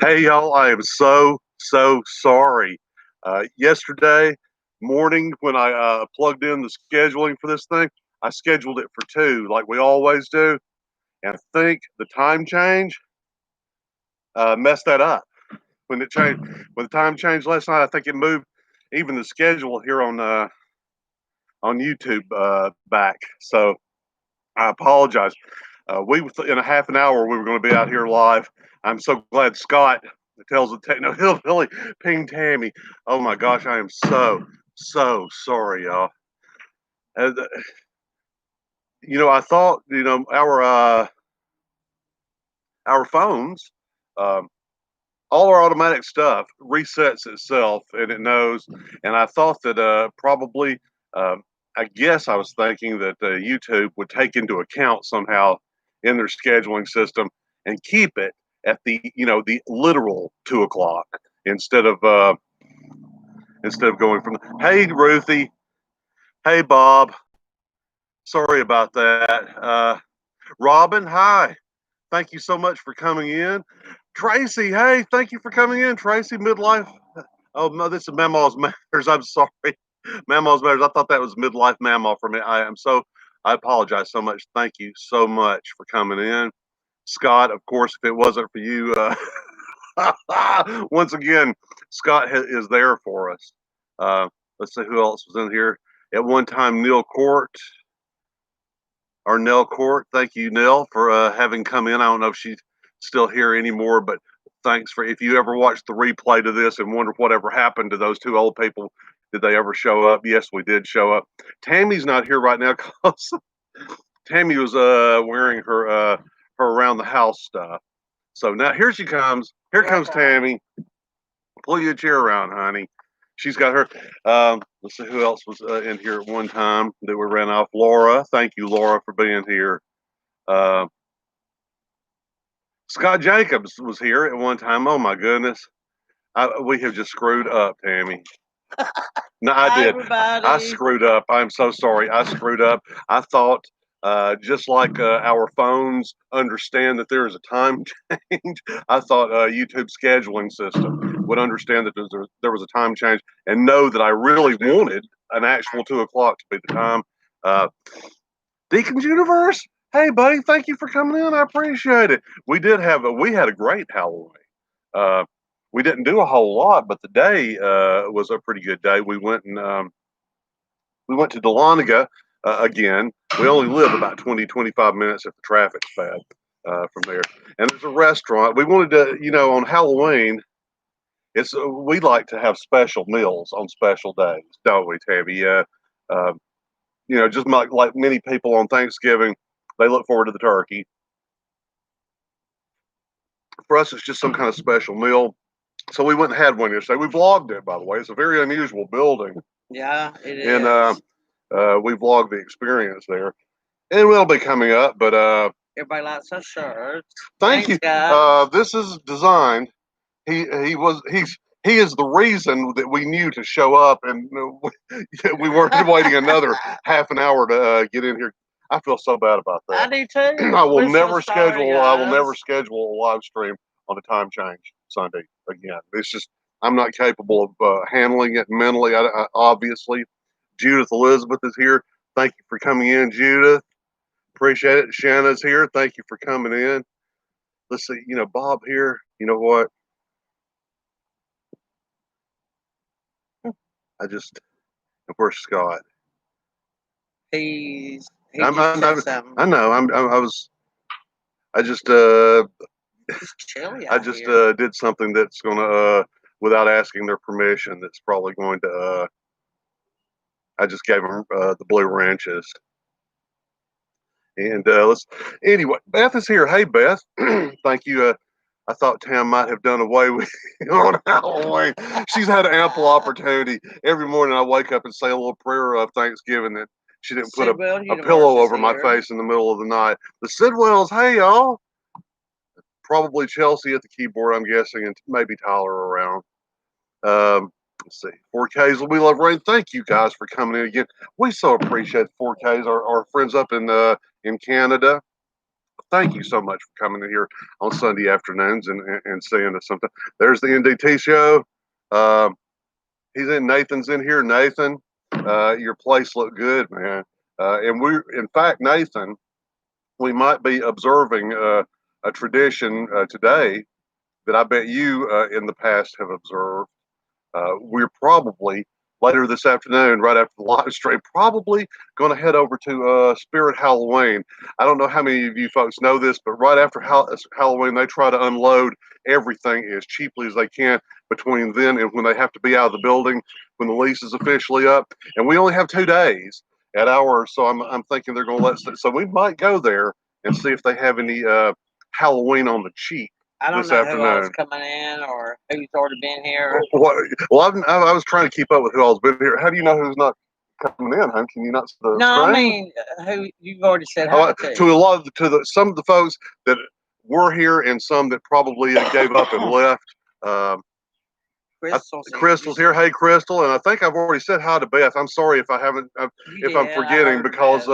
Hey, y'all, I am so sorry. Yesterday morning, when I plugged in the scheduling for this thing, I scheduled it for 2, like we always do. And I think the time change messed that up. When it changed, when the time changed last night, I think it moved even the schedule here on YouTube back. So I apologize. In a half an hour we were going to be out here live. I'm so glad Scott tells the techno hillbilly ping Tammy. Oh my gosh, I am so sorry, y'all. Uh, I thought our phones, um, all our automatic stuff resets itself and it knows. And I thought that probably, um, I guess I was thinking that YouTube would take into account somehow in their scheduling system and keep it at the literal 2 o'clock instead of going from. Hey, Ruthie. Hey, Bob. Sorry about that. Robin. Hi. Thank you so much for coming in. Tracy, hey, thank you for coming in. Tracy, midlife. Oh no, this is Mama's Matters. I'm sorry, Mama's Matters. I thought that was midlife Mama for me. I apologize so much. Thank you so much for coming in, Scott. Of course, if it wasn't for you, once again, Scott is there for us. Uh, let's see who else was in here at one time. Neil Court or Nell Court. Thank you, Nell, for having come in. I don't know if she's still here anymore, but thanks for if you ever watched the replay to this and wonder whatever happened to those two old people. Did they ever show up? Yes, we did show up. Tammy's not here right now because Tammy was wearing her around the house stuff. So now here she comes. Here comes Tammy. Pull your chair around, honey. She's got her. Let's see who else was in here at one time that we ran off. Laura, thank you, Laura, for being here. Uh, Scott Jacobs was here at one time. Oh my goodness, we have just screwed up, Tammy. No, I Hi, did. I everybody. screwed up. I'm so sorry. I screwed up. I thought, just like our phones understand that there is a time change, I thought YouTube scheduling system would understand that there was a time change and know that I really wanted an actual 2 o'clock to be the time. Uh, Deacon's Universe. Hey, buddy, thank you for coming in. I appreciate it. We had a great Halloween. Uh, we didn't do a whole lot, but the day was a pretty good day. We went to Dahlonega again. We only live about 20-25 minutes if the traffic's bad from there. And there's a restaurant. We wanted to, on Halloween, we like to have special meals on special days, don't we, Tammy? Uh, just like many people on Thanksgiving, they look forward to the turkey. For us, it's just some kind of special meal. So we went and had one yesterday. We vlogged it, by the way. It's a very unusual building, Yeah, it and is. we vlogged the experience there. And it'll be coming up, but Everybody likes our shirts. thank Thanks, you. guys. This is designed. He is the reason that we knew to show up, and we weren't waiting another half an hour to get in here. I feel so bad about I that. do too. I will We're so never sorry, schedule. I will never guys. schedule a live stream on a time change Sunday again. It's just I'm not capable of handling it mentally. Obviously, Judith Elizabeth is here. Thank you for coming in, Judith. Appreciate it. Shanna's here. Thank you for coming in. Let's see. Bob here. You know what? I just. Where's Scott? He I'm. just I'm. said I'm something. I know. I was. I just. It's chilly I out just here. did something that's gonna. Without asking their permission, that's probably going to. I just gave them the blue ranches. And let's. Anyway, Beth is here. Hey, Beth. Thank you. I thought Tam might have done away with on Halloween. She's had ample opportunity. Every morning I wake up and say a little prayer of Thanksgiving that she didn't put Sidwell a Universe pillow is over my here. face in the middle of the night. The Sidwells, hey y'all. Probably Chelsea at the keyboard, I'm guessing, and maybe Tyler around. Let's see. 4Ks, we love rain. Thank you guys for coming in again. We so appreciate 4Ks, our friends up in Canada. Thank you so much for coming in here on Sunday afternoons and seeing us sometime. There's the NDT show. Nathan's in here. Nathan, your place looked good, man. And in fact, Nathan, we might be observing a tradition today that I bet you in the past have observed. We're probably later this afternoon, right after the live stream, probably going to head over to Spirit Halloween. I don't know how many of you folks know this, but right after Halloween, they try to unload everything as cheaply as they can between then and when they have to be out of the building when the lease is officially up. And we only have 2 days at ours, so I'm thinking they're going to so we might go there and see if they have any Halloween on the cheap. I don't this know afternoon. who else coming in or who's already been here. Well, I was trying to keep up with who all's been here. How do you know who's not coming in, hon? Can you not see the No, screen? I mean who you've already said hi to. To a lot of some of the folks that were here and some that probably gave up and left. Crystal's here. Hey, Crystal, and I think I've already said hi to Beth. I'm sorry if I haven't, if I'm forgetting, because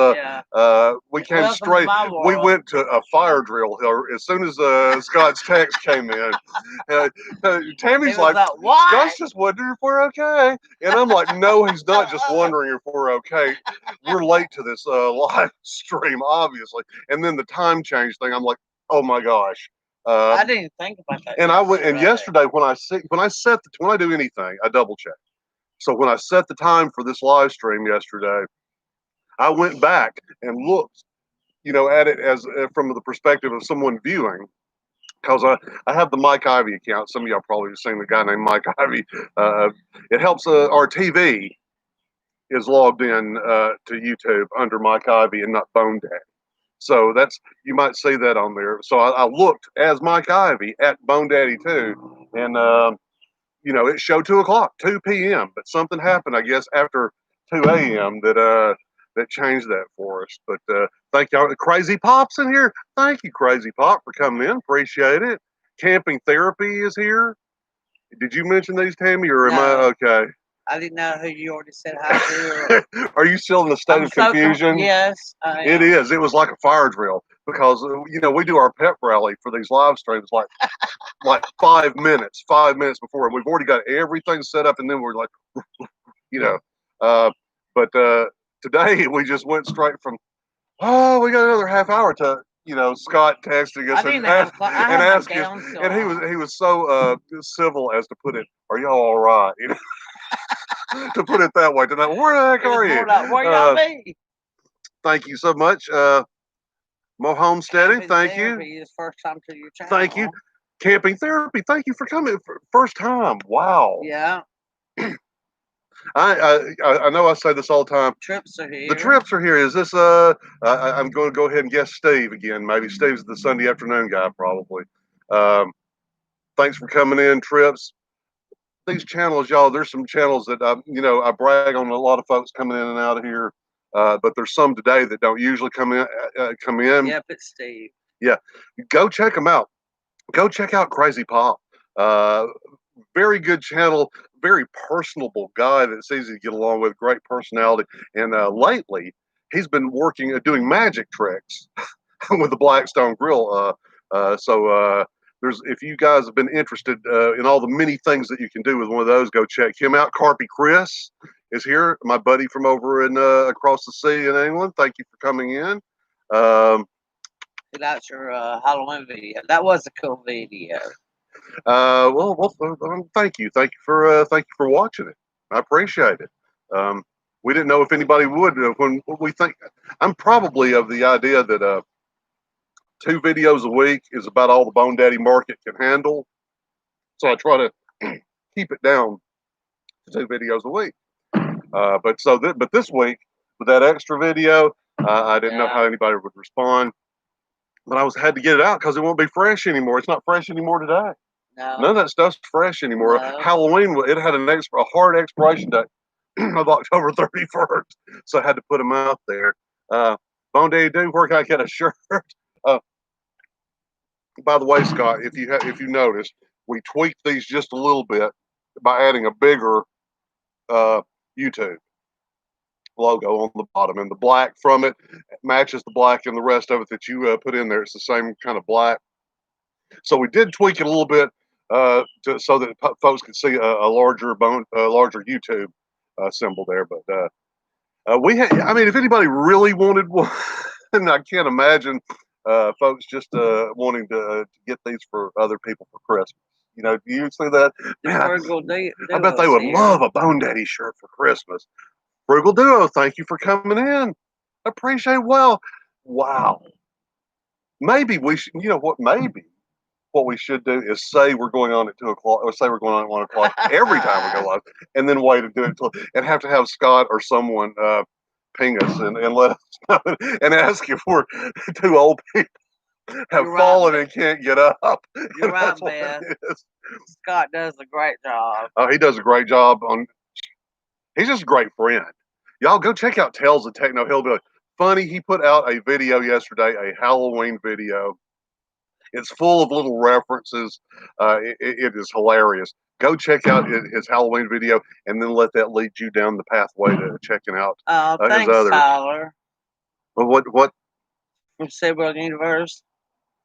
we came straight. We went to a fire drill here as soon as Scott's text came in. Tammy's like, Scott's just wondering if we're okay, and I'm like, no, he's not just wondering if we're okay. We're late to this live stream, obviously, and then the time change thing. I'm like, oh my gosh. I didn't think about that. And I went, and yesterday when I do anything, I double check. So when I set the time for this live stream yesterday, I went back and looked, at it as from the perspective of someone viewing, because I have the Mike Ivy account. Some of y'all probably have seen the guy named Mike Ivy. It helps our TV is logged in to YouTube under Mike Ivy and not Bone Daddy. So you might see that on there. So I looked as Mike Ivy at Bone Daddy 2, and it showed 2 o'clock, 2 p.m. But something happened, I guess, after 2 a.m. that changed that for us. But thank y'all. Crazy Pop's in here. Thank you, Crazy Pop, for coming in. Appreciate it. Camping Therapy is here. Did you mention these, Tammy, or am I okay? I didn't know who you already said hi to. Are you still in a state of confusion? Yes, I am. It is. It was like a fire drill because we do our pep rally for these live streams like 5 minutes before, and we've already got everything set up, and then we're like, but today we just went straight from we got another half hour to Scott texting us and asking us, and he was so civil as to put it, "Are y'all all right?" To put it that way tonight. Where the heck are you? Where y'all be? Thank you so much. Mo Homesteading, thank you. First time to your channel. Thank you. Camping Therapy, thank you for coming. First time. Wow. Yeah. I know I say this all the time. Trips are here. The trips are here. Is this I'm going to go ahead and guess Steve again. Maybe Steve's the Sunday afternoon guy, probably. Thanks for coming in, Trips. These channels, y'all, there's some channels that I brag on a lot of folks coming in and out of here, but there's some today that don't usually come in. Yep, it's Steve. Yeah, go check them out. Go check out Crazy Pop. Very good channel, very personable guy that's easy to get along with, great personality. And lately, he's been doing magic tricks with the Blackstone Grill. If you guys have been interested in all the many things that you can do with one of those, go check him out. Carpy Chris is here, my buddy from over in across the sea in England. Thank you for coming in. That's your Halloween video. That was a cool video. Thank you for watching it. I appreciate it. We didn't know if anybody would when we think. I'm probably of the idea that 2 videos a week is about all the Bone Daddy market can handle. So I try to keep it down to 2 videos a week. But this week with that extra video, I didn't know how anybody would respond. But I had to get it out because it won't be fresh anymore. It's not fresh anymore today. No. None of that stuff's fresh anymore. No. Halloween, it had a hard expiration date of October 31st, so I had to put them out there. Bone Daddy Dude, where can I get a shirt? By the way, Scott, if you noticed, we tweaked these just a little bit by adding a bigger YouTube. logo on the bottom, and the black from it matches the black and the rest of it that you put in there. It's the same kind of black. So we did tweak it a little bit so that folks could see a larger YouTube symbol there. But we had, I mean, if anybody really wanted one, and I can't imagine folks just wanting to get these for other people for Christmas. You know, do you see that? Man, I bet they would love a Bone Daddy shirt for Christmas. Frugal Duo, thank you for coming in. Appreciate it. Well, wow. Maybe we should, you know what, maybe what we should do is say we're going on at 2 o'clock, or say we're going on at 1 o'clock every time we go live, and then wait and do it until, and have to have Scott or someone ping us and let us know and ask if we're two old people have fallen and can't get up. You're right, man. Scott does a great job. Oh, he does a great job he's just a great friend. Y'all go check out Tales of Techno Hillbilly. Funny, he put out a video yesterday, a Halloween video. It's full of little references. It is hilarious. Go check out his Halloween video, and then let that lead you down the pathway to checking out thanks, his other. Tyler. Well, what? From Seaworld Universe.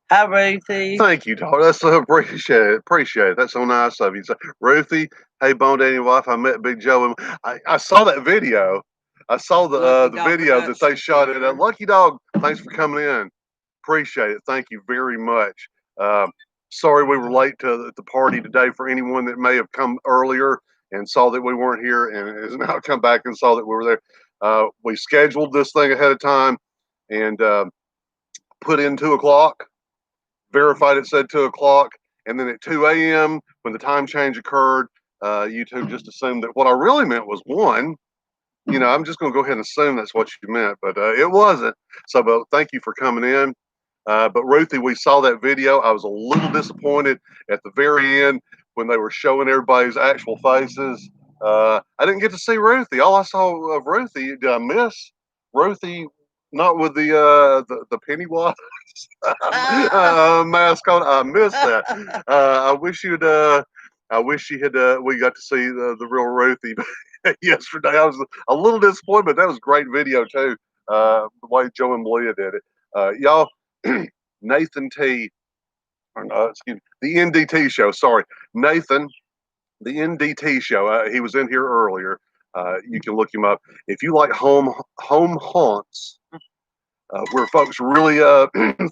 Hi, Ruthie. Thank you, Tyler. That's appreciate it. Appreciate it. That's so nice of you. So, Ruthie, hey, Bone Daddy wife, I met Big Joe. I saw that video. I saw the video that they shot at Lucky Dog. Thanks for coming in. Appreciate it. Thank you very much. Sorry we were late to the party today for anyone that may have come earlier and saw that we weren't here and has now come back and saw that we were there. We scheduled this thing ahead of time and put in 2 o'clock, verified it said 2 o'clock, and then at 2 a.m. when the time change occurred, YouTube just assumed that what I really meant was 1. You know, I'm just going to go ahead and assume that's what you meant, but it wasn't. So, but thank you for coming in. But Ruthie, we saw that video. I was a little disappointed at the very end when they were showing everybody's actual faces. I didn't get to see Ruthie. All I saw of Ruthie, did I miss Ruthie? Not with the Pennywise mascot. I missed that. I wish you'd. I wish you had. We got to see the real Ruthie yesterday. I was a little disappointed, but that was a great video too. The way Joe and Malia did it. Y'all, Nathan T. Excuse me, the NDT show. Sorry, Nathan, the NDT show. He was in here earlier. You can look him up if you like home haunts. Where folks really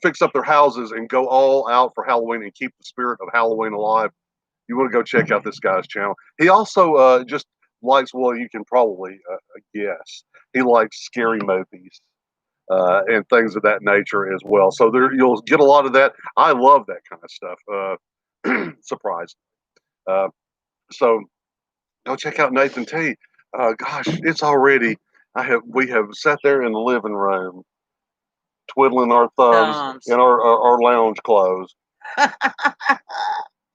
fix up their houses and go all out for Halloween and keep the spirit of Halloween alive. You want to go check out this guy's channel. He also just likes, well, you can probably guess, he likes scary movies and things of that nature as well. So there, you'll get a lot of that. I love that kind of stuff. Surprise. So go check out Nathan T. Gosh, it's already. We have sat there in the living room, twiddling our thumbs in our lounge clothes.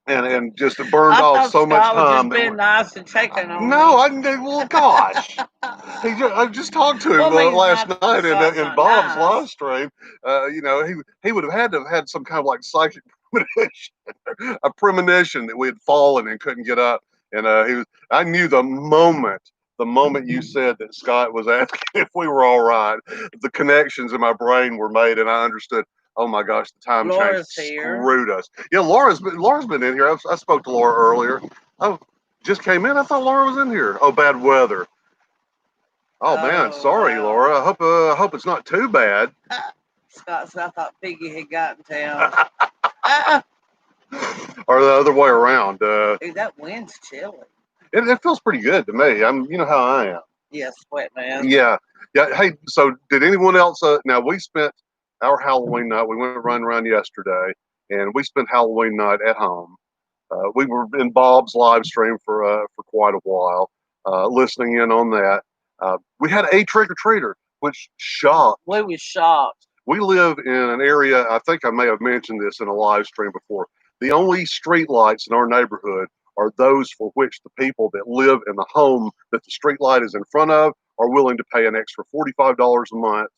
And just burned off so much time. Just being nice and checking on well, gosh. I just talked to him last night in Bob's live stream. You know, he would have had to have had some kind of like psychic premonition, a premonition that we had fallen and couldn't get up. And I knew the moment you said that Scott was asking if we were all right, the connections in my brain were made, and I understood. Oh my gosh, the time change screwed us. Yeah, Laura's been in here. I spoke to Laura earlier. Oh, just came in. I thought Laura was in here. Oh, bad weather. Oh man, sorry, wow. Laura. I hope it's not too bad. Scott said I thought Piggy had gotten town. Or the other way around. Dude, that wind's chilly. It feels pretty good to me. You know how I am. Yeah, sweat, man. Yeah. Hey, so did anyone else? Now we spent our Halloween night. We went running around yesterday, and we spent Halloween night at home. We were in Bob's live stream for quite a while, listening in on that. We had a trick or treater, which shocked. We were shocked. We live in an area. I think I may have mentioned this in a live stream before. The only street lights in our neighborhood are those for which the people that live in the home that the street light is in front of are willing to pay an extra $45 a month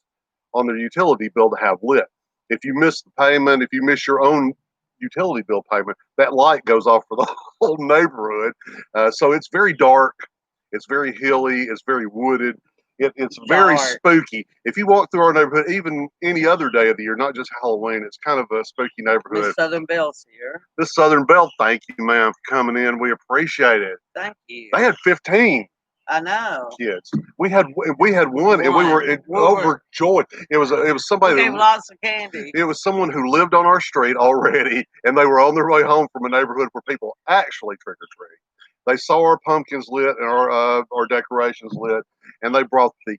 on their utility bill to have lit. If you miss the payment, if you miss your own utility bill payment, that light goes off for the whole neighborhood. So it's very dark. It's very hilly. It's very wooded. It's very Dark. spooky. If you walk through our neighborhood, even any other day of the year, not just Halloween, it's kind of a spooky neighborhood. Miss Southern Bell's here. This Southern Belle, thank you, ma'am, for coming in. We appreciate it. Thank you. They had 15 I know. kids. We had one, and we were overjoyed. It was somebody. We gave lots of candy. It was someone who lived on our street already, and they were on their way home from a neighborhood where people actually trick or treat. They saw our pumpkins lit and our decorations lit, and they brought the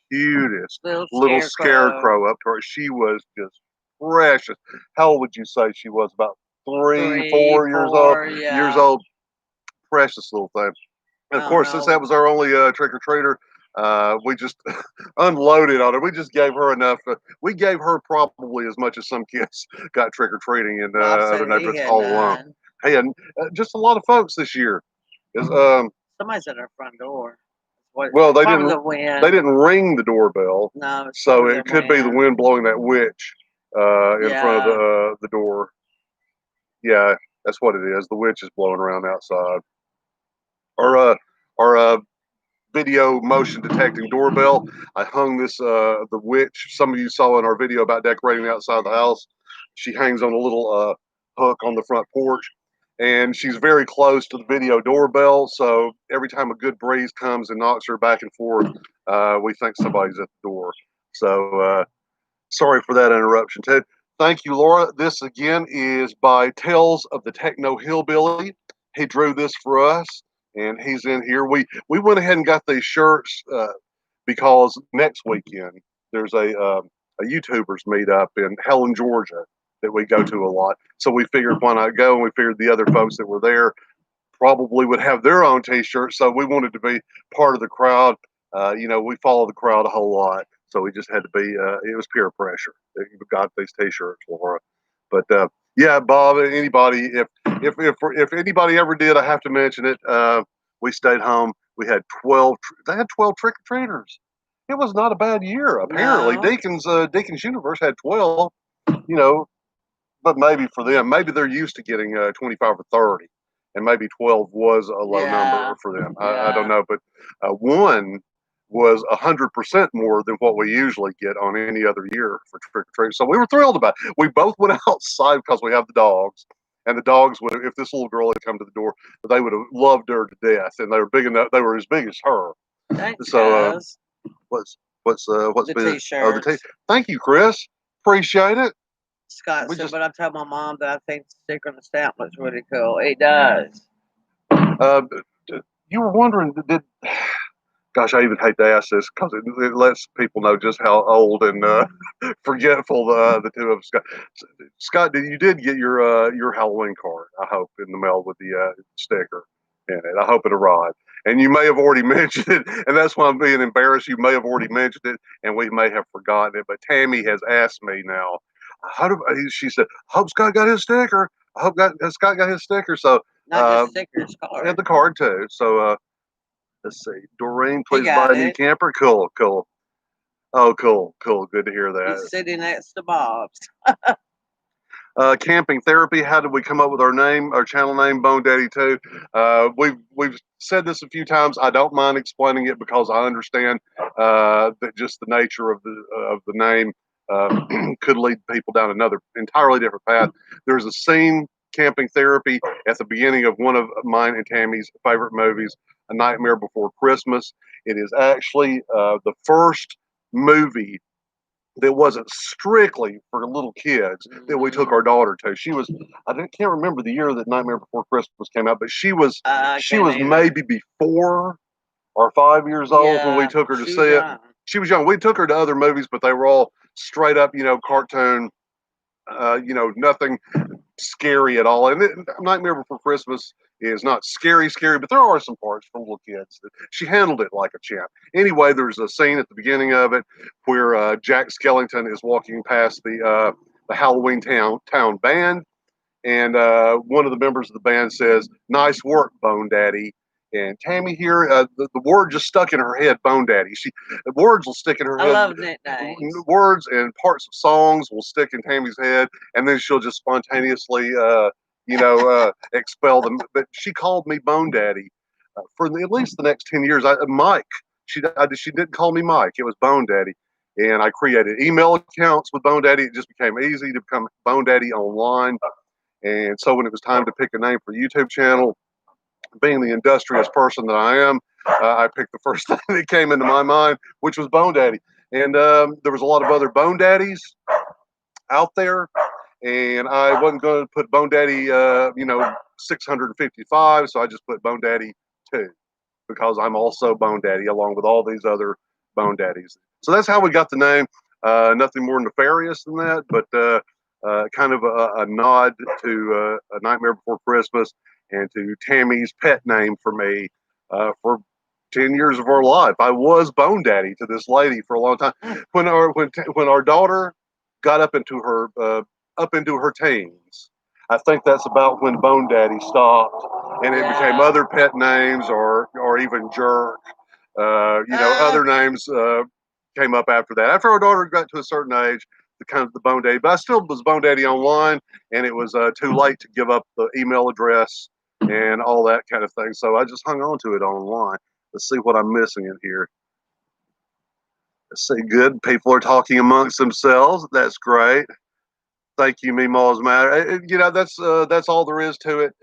cutest little scarecrow up to her. She was just precious. How old would you say she was? About 3, 4 years old. Yeah. Years old. Precious little thing. And of course, since that was our only trick or treater, we just unloaded on her. We just gave her enough. We gave her probably as much as some kids got trick or treating in other neighborhoods all along. Hey, and just a lot of folks this year. Somebody's at our front door. Well, they didn't ring the doorbell. No, so it could be the wind blowing that witch in front of the door. Yeah, that's what it is. The witch is blowing around outside. Our video motion detecting doorbell. I hung this the witch. Some of you saw in our video about decorating the outside of the house. She hangs on a little hook on the front porch, and she's very close to the video doorbell. So every time a good breeze comes and knocks her back and forth, we think somebody's at the door. So sorry for that interruption, Ted. Thank you, Laura. This again is by Tales of the Techno Hillbilly. He drew this for us, and he's in here. We went ahead and got these shirts because next weekend there's a YouTubers meetup in Helen, Georgia that we go to a lot. So we figured why not go, and we figured the other folks that were there probably would have their own T-shirts. So we wanted to be part of the crowd. We follow the crowd a whole lot. So we just had to be, it was peer pressure. We got these T-shirts, Laura. But yeah, Bob, anybody, if anybody ever did, I have to mention it. We stayed home. We had 12, they had 12 trick-or-treaters. It was not a bad year, apparently. No. Deacon's Universe had 12, but maybe for them, maybe they're used to getting 25 or 30. And maybe 12 was a low number for them. I don't know, but one was 100% more than what we usually get on any other year for trick or treat. So we were thrilled about it. We both went outside because we have the dogs, and the dogs would, if this little girl had come to the door, they would have loved her to death, and they were big enough. They were as big as her. Thanks, so what's the T-shirt? Thank you, Chris. Appreciate it. Scott said, but I told my mom that I think the sticker on the stamp looks really cool. It does. You were wondering, gosh, I even hate to ask this because it lets people know just how old and forgetful the two of us got. Scott, you did get your Halloween card, I hope, in the mail with the sticker in it. I hope it arrived. And you may have already mentioned it, and that's why I'm being embarrassed. You may have already mentioned it, and we may have forgotten it. But Tammy has asked me now, she said, I hope Scott got his sticker. I hope Scott got his sticker. So not just stickers, card. And the card too. So let's see. Doreen, please buy a new camper. Cool. Oh, cool. Good to hear that. He's sitting next to Bob's. Camping therapy. How did we come up with our name, our channel name, Bone Daddy 2? We've said this a few times. I don't mind explaining it because I understand that just the nature of the name could lead people down another entirely different path. There's a scene, camping therapy, at the beginning of one of mine and Tammy's favorite movies, A Nightmare Before Christmas. It is actually the first movie that wasn't strictly for little kids that we took our daughter to. She was, can't remember the year that Nightmare Before Christmas came out, but she was maybe 4 or 5 years old when we took her to see it. She was young. We took her to other movies, but they were all straight up, cartoon, nothing scary at all. And Nightmare Before Christmas is not scary, but there are some parts for little kids that she handled it like a champ. Anyway, there's a scene at the beginning of it where Jack Skellington is walking past the Halloween Town band, and one of the members of the band says, "Nice work, Bone Daddy." And Tammy here, the word just stuck in her head, Bone Daddy. The words will stick in her head. I love nicknames. Words and parts of songs will stick in Tammy's head, and then she'll just spontaneously, expel them. But she called me Bone Daddy for at least the next 10 years. Mike She didn't call me Mike. It was Bone Daddy. And I created email accounts with Bone Daddy. It just became easy to become Bone Daddy online. And so when it was time to pick a name for the YouTube channel, being the industrious person that I am, I picked the first thing that came into my mind, which was Bone Daddy. And there was a lot of other Bone Daddies out there, and I wasn't going to put Bone Daddy, 655, so I just put Bone Daddy 2 because I'm also Bone Daddy along with all these other Bone Daddies. So that's how we got the name. Nothing more nefarious than that, but kind of a nod to A Nightmare Before Christmas and to Tammy's pet name for me for 10 years of our life. I was Bone Daddy to this lady for a long time. When our daughter got up into her teens, I think that's about when Bone Daddy stopped, and it became other pet names or even Jerk. Other names came up after that. After our daughter got to a certain age, the Bone Daddy, but I still was Bone Daddy online, and it was too late to give up the email address and all that kind of thing. So I just hung on to it online. Let's see what I'm missing in here. Let's see, good. People are talking amongst themselves. That's great. Thank you, Meemaw's Matter. That's all there is to it.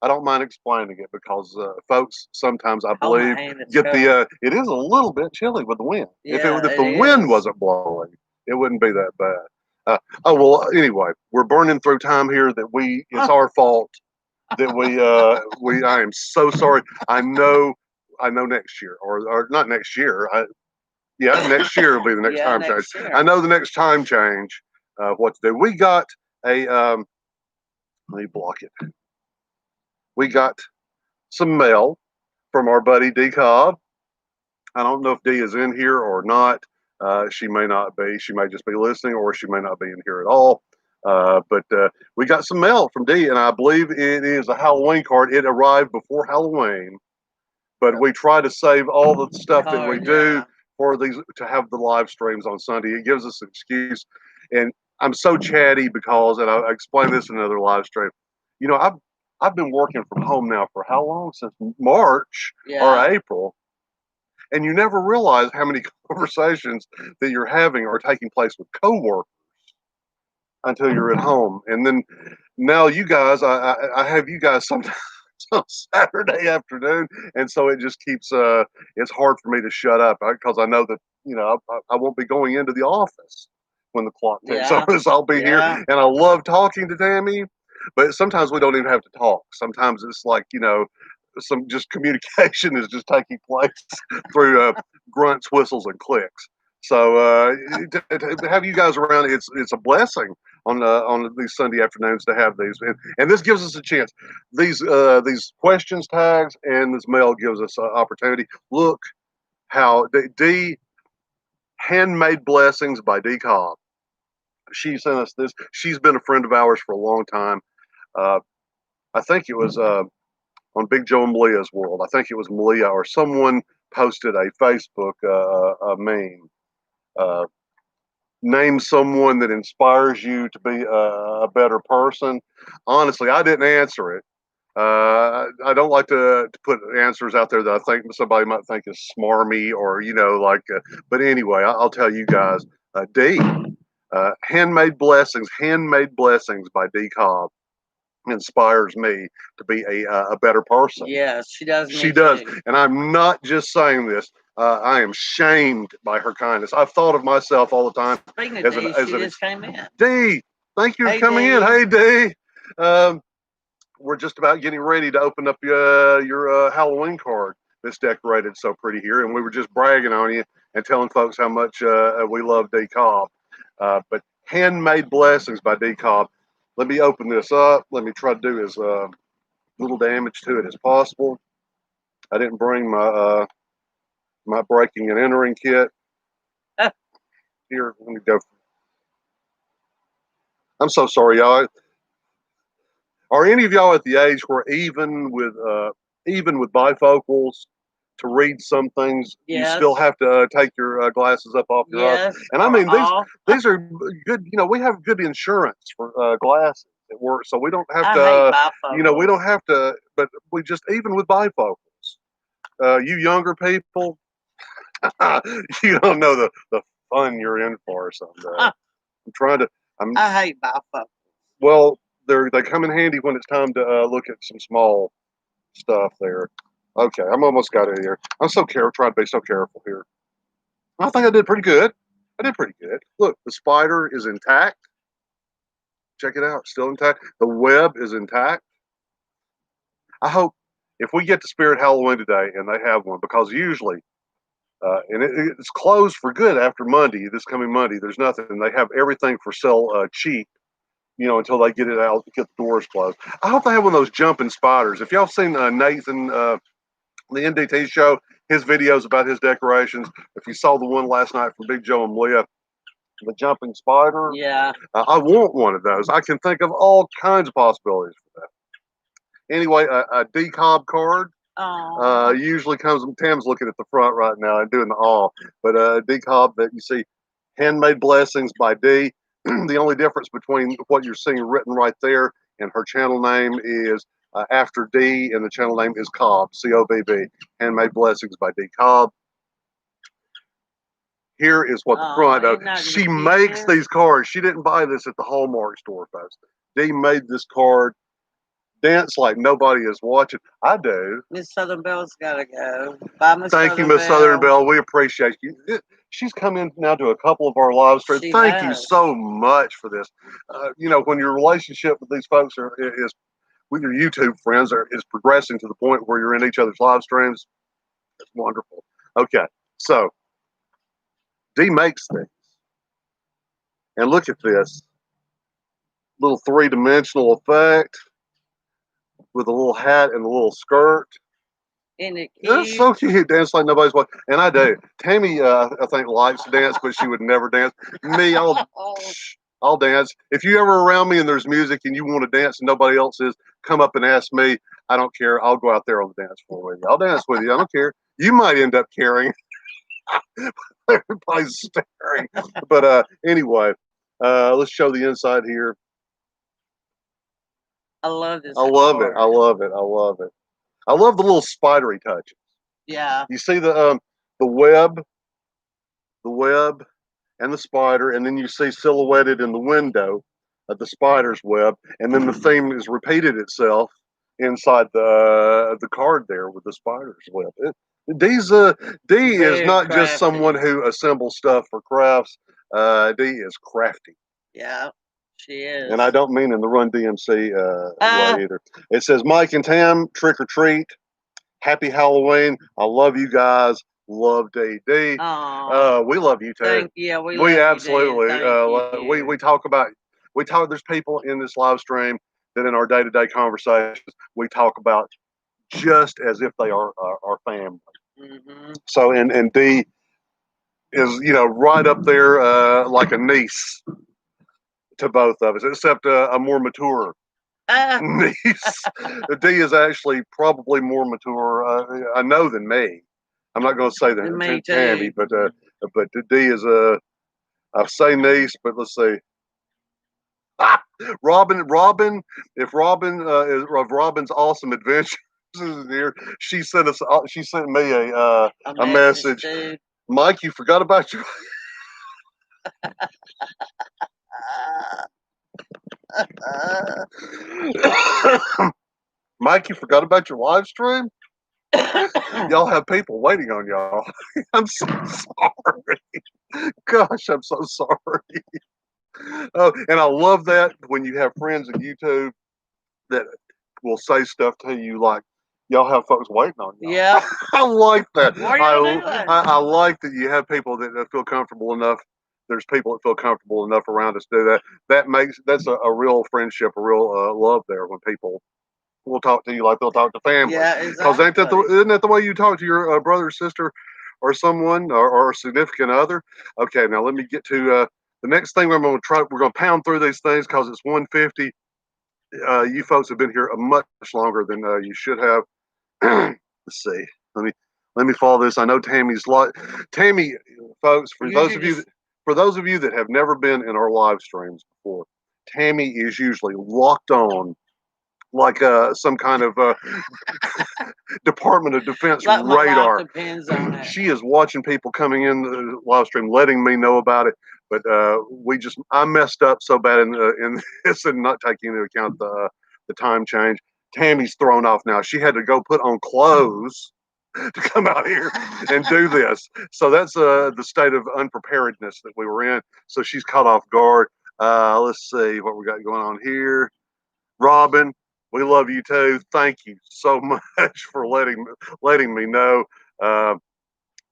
I don't mind explaining it because folks sometimes, I believe, get the. It is a little bit chilly with the wind. If the wind wasn't blowing, it wouldn't be that bad. Anyway, we're burning through time here. It's our fault that we. I am so sorry. I know next year or not next year. Next year will be the next time change. Year. I know the next time change. What to do? We got a. Let me block it. We got some mail from our buddy D Cobb. I don't know if D is in here or not. She may not be. She may just be listening, or she may not be in here at all. But we got some mail from D, and I believe it is a Halloween card. It arrived before Halloween, but we try to save all the stuff that we do for these to have the live streams on Sunday. It gives us an excuse, and I'm so chatty because, and I explained this in another live stream. I've been working from home now for how long? Since March or April. And you never realize how many conversations that you're having are taking place with coworkers until you're at home. And then now you guys, I have you guys sometimes on Saturday afternoon. And so it just keeps, it's hard for me to shut up because I know that, I won't be going into the office when the clock ticks over. So I'll be here. And I love talking to Tammy. But sometimes we don't even have to talk. Sometimes it's like, some just communication is just taking place through grunts, whistles, and clicks. So to have you guys around, it's a blessing on these Sunday afternoons to have these, and this gives us a chance. These questions tags and this mail gives us an opportunity. Look how D Handmade Blessings by D Cobb. She sent us this. She's been a friend of ours for a long time. I think it was on Big Joe and Malia's World. I think it was Malia or someone posted a Facebook meme. Name someone that inspires you to be a better person. Honestly, I didn't answer it. I don't like to put answers out there that I think somebody might think is smarmy or, but anyway, I'll tell you guys, D, Handmade Blessings by D Cobb inspires me to be a better person. Yes, she does. She does. And I'm not just saying this. I am shamed by her kindness. I've thought of myself all the time. Speaking of D, she just came in. D, thank you for coming in. Hey, D. We're just about getting ready to open up your Halloween card that's decorated so pretty here. And we were just bragging on you and telling folks how much we love D Cobb. But Handmade Blessings by D Cobb. Let me open this up. Let me try to do as little damage to it as possible. I didn't bring my my breaking and entering kit. Here, let me go. I'm so sorry, y'all. Are any of y'all at the age where even with bifocals to read some things, you still have to take your glasses up off your eyes? And I mean, these are good. We have good insurance for glasses at work, so we don't have to. We don't have to. But we just even with bifocals, you younger people, you don't know the fun you're in for someday. I'm trying to. I hate bifocals. Well, they come in handy when it's time to look at some small stuff there. Okay, I'm almost got it here. I'm so careful, trying to be so careful here. I think I did pretty good. I did pretty good. Look, the spider is intact. Check it out, still intact. The web is intact. I hope if we get to Spirit Halloween today and they have one, because usually, and it's closed for good after Monday, this coming Monday. There's nothing. They have everything for sale cheap, until they get it out, get the doors closed. I hope they have one of those jumping spiders. If y'all seen Nathan, the NDT show, his videos about his decorations, if you saw the one last night from Big Joe and Leah, the jumping spider, Yeah. I want one of those. I can think of all kinds of possibilities for that. Anyway, a decob card usually comes. Tam's looking at the front right now and doing the awe, but a decob that you see, handmade blessings by D. The only difference between what you're seeing written right there and her channel name is after D, and the channel name is Cobb, C-O-B-B. Handmade blessings by D Cobb. Here is what the front of. She makes these cards. She didn't buy this at the Hallmark store, folks. Dee made this card. Dance like nobody is watching. I do. Miss Southern Belle's got to go. Bye, Miss Thank you, Miss Southern Belle. We appreciate you. She's come in now to a couple of our live streams. Thank you so much for this. When your relationship with these folks is with your YouTube friends is progressing to the point where you're in each other's live streams, it's wonderful. Okay, so Dee makes things. And look at this little three-dimensional effect with a little hat and a little skirt. Isn't it cute? That's so cute. Dance like nobody's watching. And I do. Tammy, I think, likes to dance, but she would never dance. Me, I'll dance. If you're ever around me and there's music and you want to dance and nobody else is, come up and ask me. I don't care. I'll go out there on the dance floor with you. I'll dance with you. I don't care. You might end up caring. Everybody's staring. But anyway, let's show the inside here. I love this. I love it. I love it. I love it. I love the little spidery touches. Yeah. You see the web, and the spider, and then you see silhouetted in the window of the spider's web, and then the theme is repeated itself inside the card there with the spider's web. D is not crafty. Just someone who assembles stuff for crafts. D is crafty. Yeah. She is. And I don't mean in the Run DMC way either. It says, Mike and Tam, trick or treat. Happy Halloween. I love you guys. Love D. We love you too. Thank you. We absolutely. We talk about, there's people in this live stream that in our day-to-day conversations, we talk about just as if they are our family. Mm-hmm. So, and D is, right up there like a niece to both of us, except a more mature niece. D is actually probably more mature, I know, than me. I'm not going to say that Tammy, but D is I say niece, but let's see. Robin. If Robin's awesome adventures is here, she sent me a message. Dude. Mike, you forgot about your. Mike, you forgot about your live stream? Y'all have people waiting on y'all. I'm so sorry. Gosh, I'm so sorry. Oh, and I love that when you have friends on YouTube that will say stuff to you like, y'all have folks waiting on you. Yeah. I like that. What are you doing? I like that you have people that feel comfortable enough. There's people that feel comfortable enough around us to do that. That's a real friendship, a real love there when people will talk to you like they'll talk to family. Yeah, exactly. Because isn't that the way you talk to your brother or sister or someone or a significant other? Okay, now let me get to the next thing. We're going to pound through these things because it's 1:50. You folks have been here much longer than you should have. Let's see. Let me follow this. I know Tammy's Tammy, folks. For those of you that have never been in our live streams before, Tammy is usually locked on like some kind of Department of Defense Like my life radar. depends on it. She is watching people coming in the live stream, letting me know about it. But I messed up so bad in this and not taking into account the time change. Tammy's thrown off now. She had to go put on clothes to come out here and do this. So that's the state of unpreparedness that we were in. So she's caught off guard. Let's see what we got going on here. Robin, we love you too. Thank you so much for letting me know.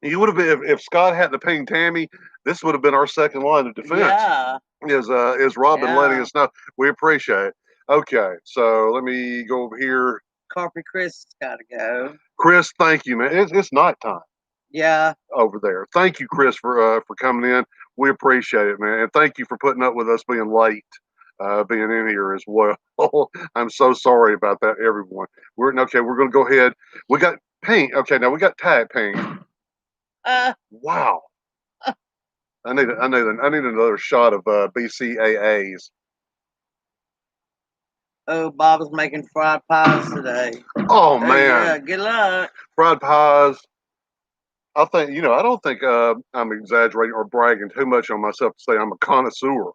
You would have been if Scott hadn't pinged Tammy. This would have been our second line of defense. Yeah. Is Robin letting Yeah. us know? We appreciate it. Okay, so let me go over here. Carpet Chris has got to go. Chris, thank you, man. It's nighttime Yeah. over there. Thank you, Chris, for coming in. We appreciate it, man, and thank you for putting up with us being late, being in here as well. I'm so sorry about that, everyone. We're going to go ahead. We got paint. Okay, now we got tag paint. Wow. I need another shot of BCAAs. Oh, Bob's making fried pies today. Oh man. Yeah, good luck. Fried pies. I don't think I'm exaggerating or bragging too much on myself to say I'm a connoisseur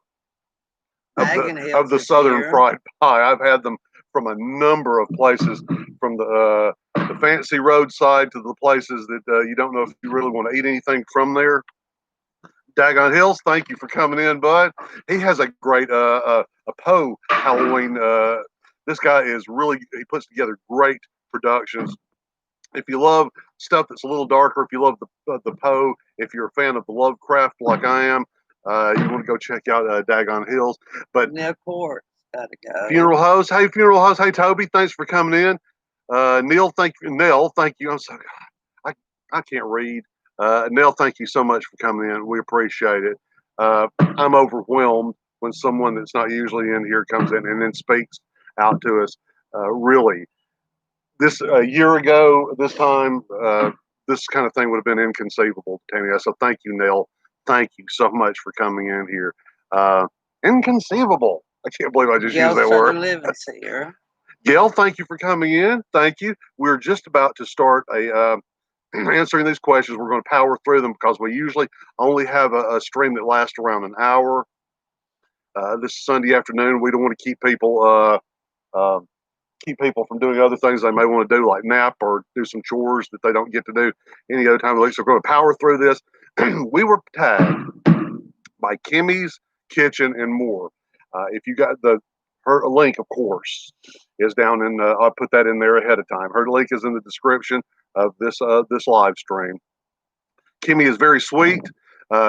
of the Southern fried pie. I've had them from a number of places, from the fancy roadside to the places that you don't know if you really want to eat anything from there. Dagon Hills, thank you for coming in, bud. He has a great a Poe Halloween. This guy he puts together great productions. If you love stuff that's a little darker, if you love the Poe, if you're a fan of the Lovecraft like I am, you want to go check out Dagon Hills. But Neil Court's got to go. Funeral Host, hey Toby, thanks for coming in. Neil, thank you. I'm so I can't read. Nell, thank you so much for coming in. We appreciate it. I'm overwhelmed when someone that's not usually in here comes in and then speaks out to us. Really, this a year ago, this time, this kind of thing would have been inconceivable to me. So thank you, Nell. Thank you so much for coming in here. Inconceivable. I can't believe I just used that word. Here. Gail, thank you for coming in. Thank you. We're just about to start answering these questions. We're going to power through them because we usually only have a stream that lasts around an hour. This Sunday afternoon, we don't want to keep people from doing other things they may want to do, like nap or do some chores that they don't get to do any other time of the week. So we're going to power through this. We were tagged by Kimmie's Kitchen and More. If you got her link, of course, is down in. I'll put that in there ahead of time. Her link is in the description of this live stream. Kimmie is very sweet.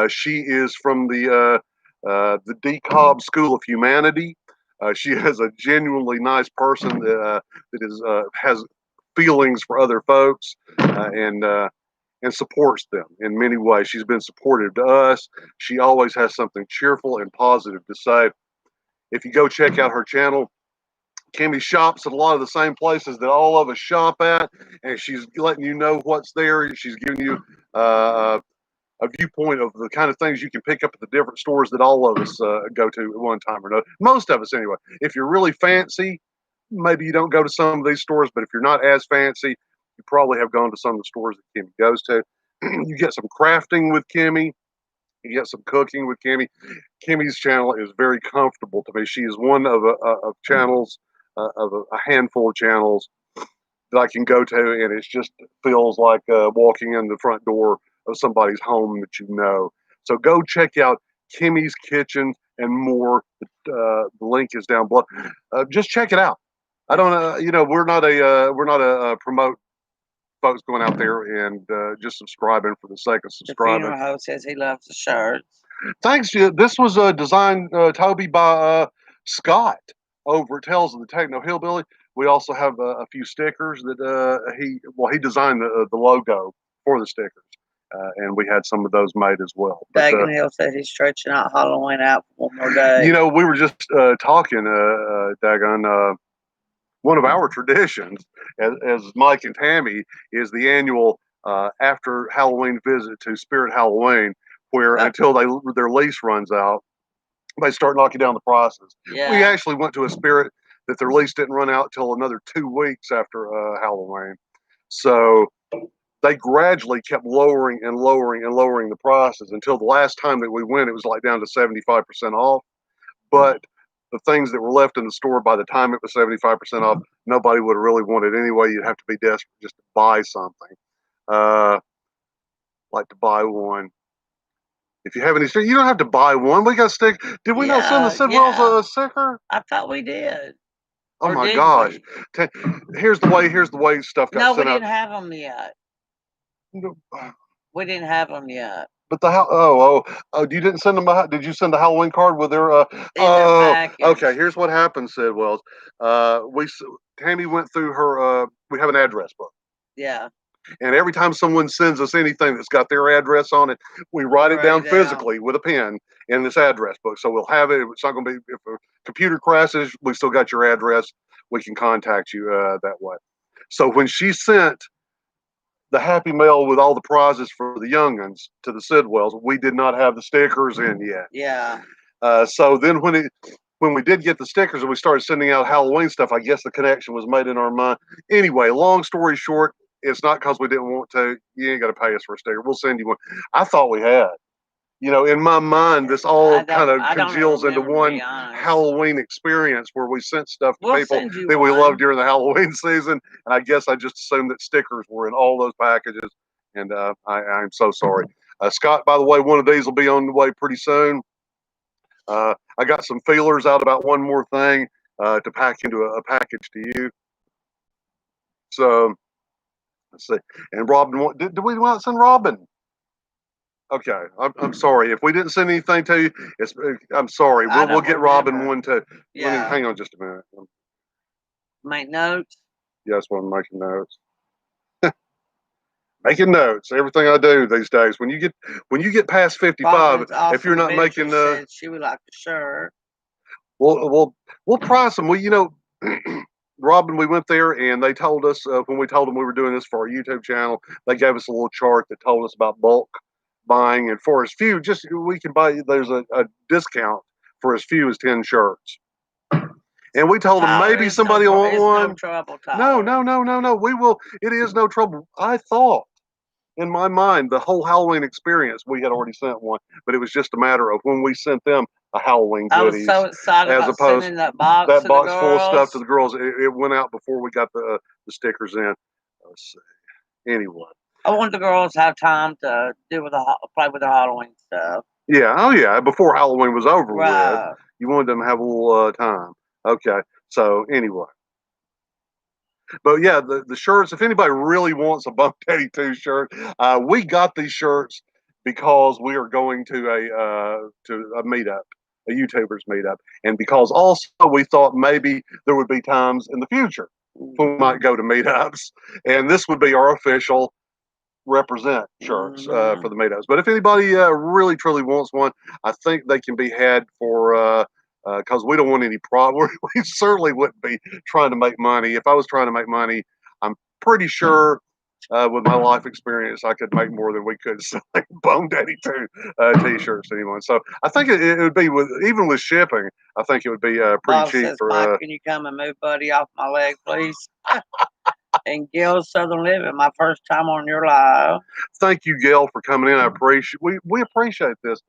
She is from the DeKalb School of Humanity. She is a genuinely nice person that has feelings for other folks and supports them in many ways. She's been supportive to us. She always has something cheerful and positive to say. If you go check out her channel, Kimmie shops at a lot of the same places that all of us shop at, and she's letting you know what's there. She's giving you a viewpoint of the kind of things you can pick up at the different stores that all of us go to at one time or another. Most of us, anyway. If you're really fancy, maybe you don't go to some of these stores, but if you're not as fancy, you probably have gone to some of the stores that Kimmie goes to. You get some crafting with Kimmie. You get some cooking with Kimmie. Kimmie's channel is very comfortable to me. She is one of channels, of a handful of channels that I can go to, and it just feels like walking in the front door of somebody's home that you know. So go check out Kimmie's Kitchen and More. The link is down below. Just check it out. I don't we're not a promote folks going out there and just subscribing for the sake of subscribing. The funeral host says he loves the shirts. Thanks. This was designed, Toby, by Scott over at Tales of the Techno Hillbilly. We also have a few stickers that he designed the logo for the stickers, and we had some of those made as well. Dagon Hill said he's stretching out Halloween out for one more day. We were just talking, Dagon. One of our traditions, as Mike and Tammy, is the annual after Halloween visit to Spirit Halloween, where until their lease runs out, they start knocking down the prices. Yeah. We actually went to a Spirit that their lease didn't run out till another 2 weeks after Halloween. So they gradually kept lowering and lowering and lowering the prices until the last time that we went, it was like down to 75% off. But the things that were left in the store by the time it was 75% off, nobody would have really wanted anyway. You'd have to be desperate just to buy something. Like to buy one. If you have any stickers, you don't have to buy one. We got stick. Did we not send the Sidwells a sticker? I thought we did. Oh my gosh! Here's the way stuff got sent out. No, we didn't have them yet. We didn't have them yet. But you didn't send them. Did you send the Halloween card with their? Okay. Here's what happened, Sidwells. Tammy went through her. We have an address book. Yeah. And every time someone sends us anything that's got their address on it, we write it down physically with a pen in this address book. So we'll have it. It's not going to be, if a computer crashes, we've still got your address. We can contact you that way. So when she sent the Happy Mail with all the prizes for the young'uns to the Sidwells, we did not have the stickers in yet. Yeah. So then when we did get the stickers and we started sending out Halloween stuff, I guess the connection was made in our mind. Anyway, long story short, it's not because we didn't want to. You ain't got to pay us for a sticker. We'll send you one. I thought we had. In my mind, this all kind of congeals into one Halloween experience where we sent stuff to people that we love during the Halloween season. And I guess I just assumed that stickers were in all those packages. And I'm so sorry. Scott, by the way, one of these will be on the way pretty soon. I got some feelers out about one more thing to pack into a package to you. So, let's see. And Robin, did we not send Robin? Okay, I'm sorry if we didn't send anything to you. I'm sorry. We'll get Robin one too. Yeah. Hang on just a minute. Make notes. Yes, I'm making notes. Making notes. Everything I do these days. When you get past 55, if you're not making she would like a shirt. We'll price them. Robin, we went there and they told us when we told them we were doing this for our YouTube channel, they gave us a little chart that told us about bulk buying, and for as few, we can buy. There's a discount for as few as 10 shirts. And we told them maybe somebody will want one. No trouble, Tyler. No. We will. It is no trouble. I thought in my mind the whole Halloween experience we had already sent one, but it was just a matter of when we sent them a Halloween goodies. I was so excited as about sending that box full of stuff to the girls. It went out before we got the stickers in. Let's see. Anyway. I want the girls to have time to play with the Halloween stuff. Yeah, oh yeah, before Halloween was over with. You wanted them to have a little time. Okay, so anyway. But yeah, the shirts, if anybody really wants a Bump Daddy 2 shirt, we got these shirts because we are going to a meetup, a YouTubers meetup. And because also we thought maybe there would be times in the future when we might go to meetups. And this would be our official represent shirts for the meetups. But if anybody really truly wants one, I think they can be had for because we don't want any problem. We certainly wouldn't be trying to make money. If I was trying to make money, I'm pretty sure with my life experience I could make more than we could selling Bone Daddy 2 t-shirts to anyone. So I think it would be even with shipping, I think it would be pretty cheap for Mike, can you come and move Buddy off my leg, please? And Gail Southern Living, my first time on your live. Thank you, Gail, for coming in. I appreciate we appreciate this.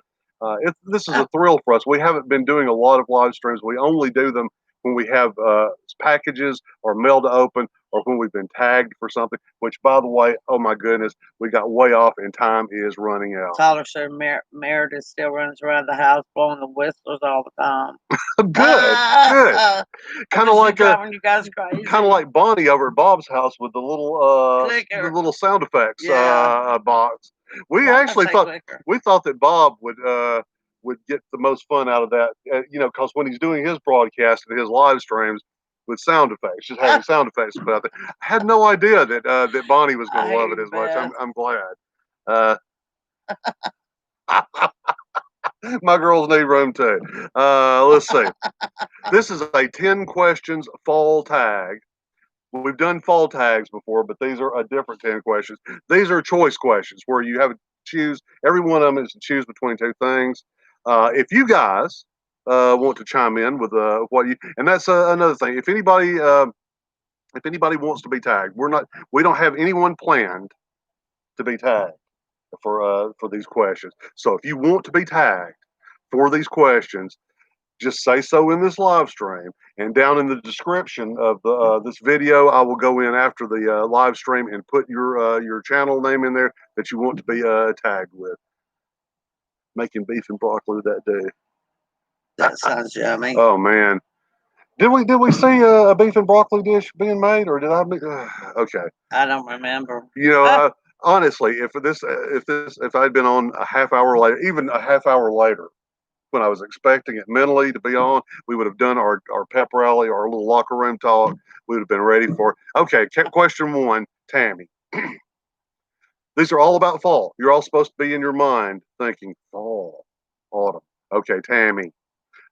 This is a thrill for us. We haven't been doing a lot of live streams. We only do them when we have packages or mail to open or when we've been tagged for something, which, by the way, oh my goodness, we got way off and time is running out. Tyler said Meredith still runs around the house blowing the whistles all the time. Good. Kind of like driving you guys crazy. Kind of like Bonnie over at Bob's house with the little sound effects box. We actually thought that Bob would get the most fun out of that, because when he's doing his broadcast and his live streams with sound effects, just having sound effects about that. I had no idea that Bonnie was going to love it as much. I'm glad. My girls need room too. Let's see. This is a 10 questions fall tag. We've done fall tags before, but these are a different 10 questions. These are choice questions where you have to choose. Every one of them is to choose between two things. If you guys want to chime in with what you, and that's another thing. If anybody wants to be tagged, we don't have anyone planned to be tagged for these questions. So if you want to be tagged for these questions, just say so in this live stream, and down in the description of this video, I will go in after the live stream and put your channel name in there that you want to be tagged with. Making beef and broccoli that day. That sounds yummy. Oh man, did we see a beef and broccoli dish being made, or did I? Okay. I don't remember. You know, honestly, if I'd been on a half hour later, even a half hour later, when I was expecting it mentally to be on, we would have done our pep rally, our little locker room talk. We would have been ready for it. Okay, question one, Tammy. These are all about fall. You're all supposed to be in your mind thinking fall, autumn. Okay, Tammy, do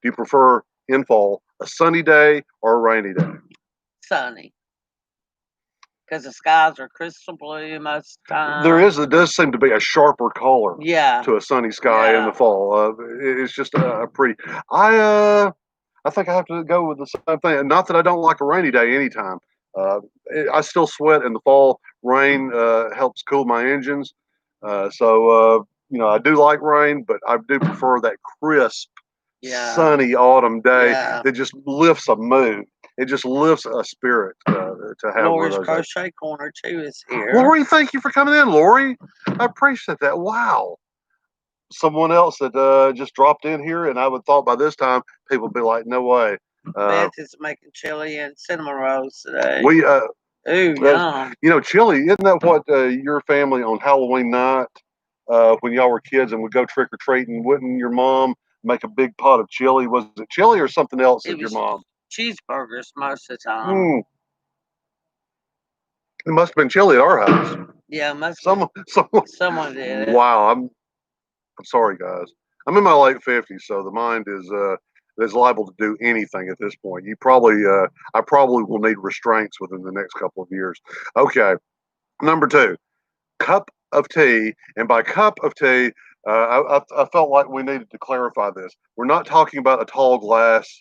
you prefer in fall a sunny day or a rainy day? Sunny. Because the skies are crystal blue most of the time. There does seem to be a sharper color to a sunny sky in the fall. It's just a pretty. I think I have to go with the same thing. Not that I don't like a rainy day anytime. I still sweat in the fall. Rain helps cool my engines. So I do like rain, but I do prefer that crisp, sunny autumn day that just lifts a mood. It just lifts a spirit to have Lori's one of those Crochet Corner too is here. Lori, thank you for coming in, Lori. I appreciate that. Wow. Someone else that just dropped in here, and I would thought by this time people would be like, "No way." Beth is making chili and cinnamon rolls today. Ooh, yum. Chili, isn't that what your family on Halloween night, when y'all were kids and would go trick or treating, wouldn't your mom make a big pot of chili? Was it chili or something else that your mom? Cheeseburgers most of the time. It must have been chili at our house. Yeah, someone did it. Wow, I'm sorry, guys. I'm in my late 50s, so the mind is liable to do anything at this point. I probably will need restraints within the next couple of years. Okay, number two, cup of tea, and by cup of tea, I felt like we needed to clarify this. We're not talking about a tall glass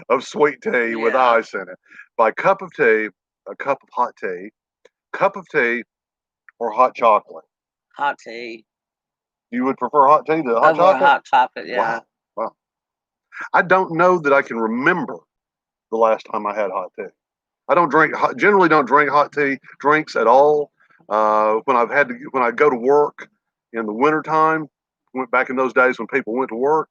of sweet tea with ice in it. By cup of tea, a cup of hot tea, cup of tea, or hot chocolate. Hot tea. You would prefer hot tea to hot chocolate? Hot chocolate, yeah. Wow. I don't know that I can remember the last time I had hot tea. I generally don't drink hot tea drinks at all. When I go to work in the wintertime, went back in those days when people went to work,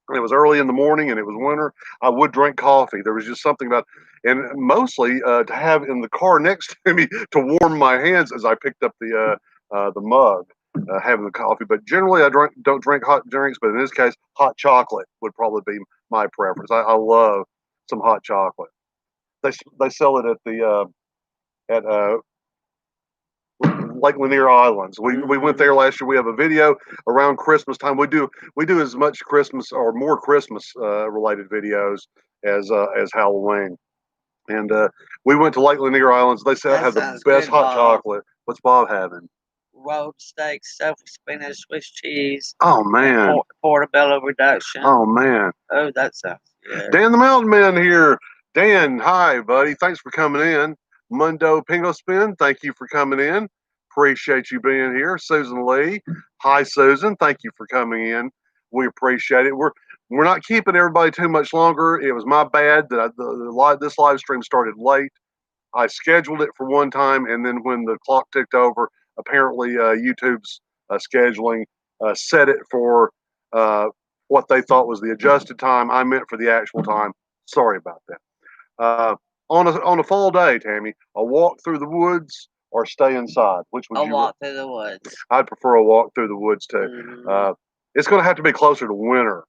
and it was early in the morning and it was winter, I would drink coffee. There was just something about, and mostly to have in the car next to me to warm my hands as I picked up the mug, having the coffee. But generally, I don't drink hot drinks. But in this case, hot chocolate would probably be my preference. I love some hot chocolate. They sell it at Lake Lanier Islands. We went there last year. We have a video around Christmas time. We do as much Christmas or more Christmas related videos as Halloween. And we went to Lake Lanier Islands. They say I have the best hot chocolate. What's Bob having? Rolled steak, stuffed with spinach, Swiss cheese. Oh man. Portobello reduction. Oh man. Oh, that sounds good. Dan the Mountain Man here. Dan, hi, buddy. Thanks for coming in. Mundo Pingo Spin, thank you for coming in. Appreciate you being here. Susan Lee, hi, Susan. Thank you for coming in. We appreciate it. We're not keeping everybody too much longer. It was my bad that this live stream started late. I scheduled it for one time, and then when the clock ticked over, apparently YouTube's scheduling set it for what they thought was the adjusted time. I meant for the actual time. Sorry about that. On a fall day, Tammy, a walk through the woods or stay inside? Which would you? A walk through the woods. I'd prefer a walk through the woods too. It's going to have to be closer to winter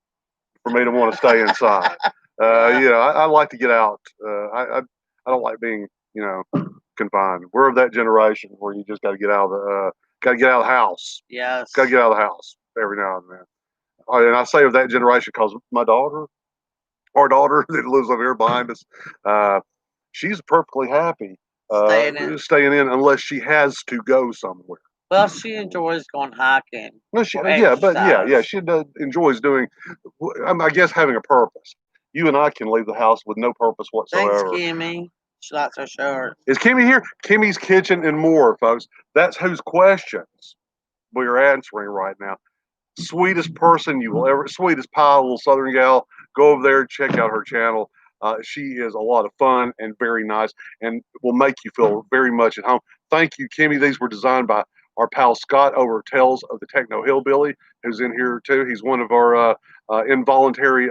for me to want to stay inside. I like to get out. I don't like being confined. We're of that generation where you just got to get out of the house. Yes. Got to get out of the house every now and then. And I say of that generation because our daughter that lives over here behind us, she's perfectly happy staying in unless she has to go somewhere. Well, she enjoys going hiking. No, she, For yeah, but yeah, exercise. she enjoys doing. I guess having a purpose. You and I can leave the house with no purpose Thanks, whatsoever. Kimmie. She likes her shirts. Is Kimmie here? Kimmie's Kitchen and More, folks. That's whose questions we are answering right now. Sweetest person you will ever, sweetest pie, little Southern gal. Go over there, check out her channel. She is a lot of fun and very nice, and will make you feel very much at home. Thank you, Kimmie. These were designed by our pal Scott over at Tales of the Techno Hillbilly, who's in here too. He's one of our involuntary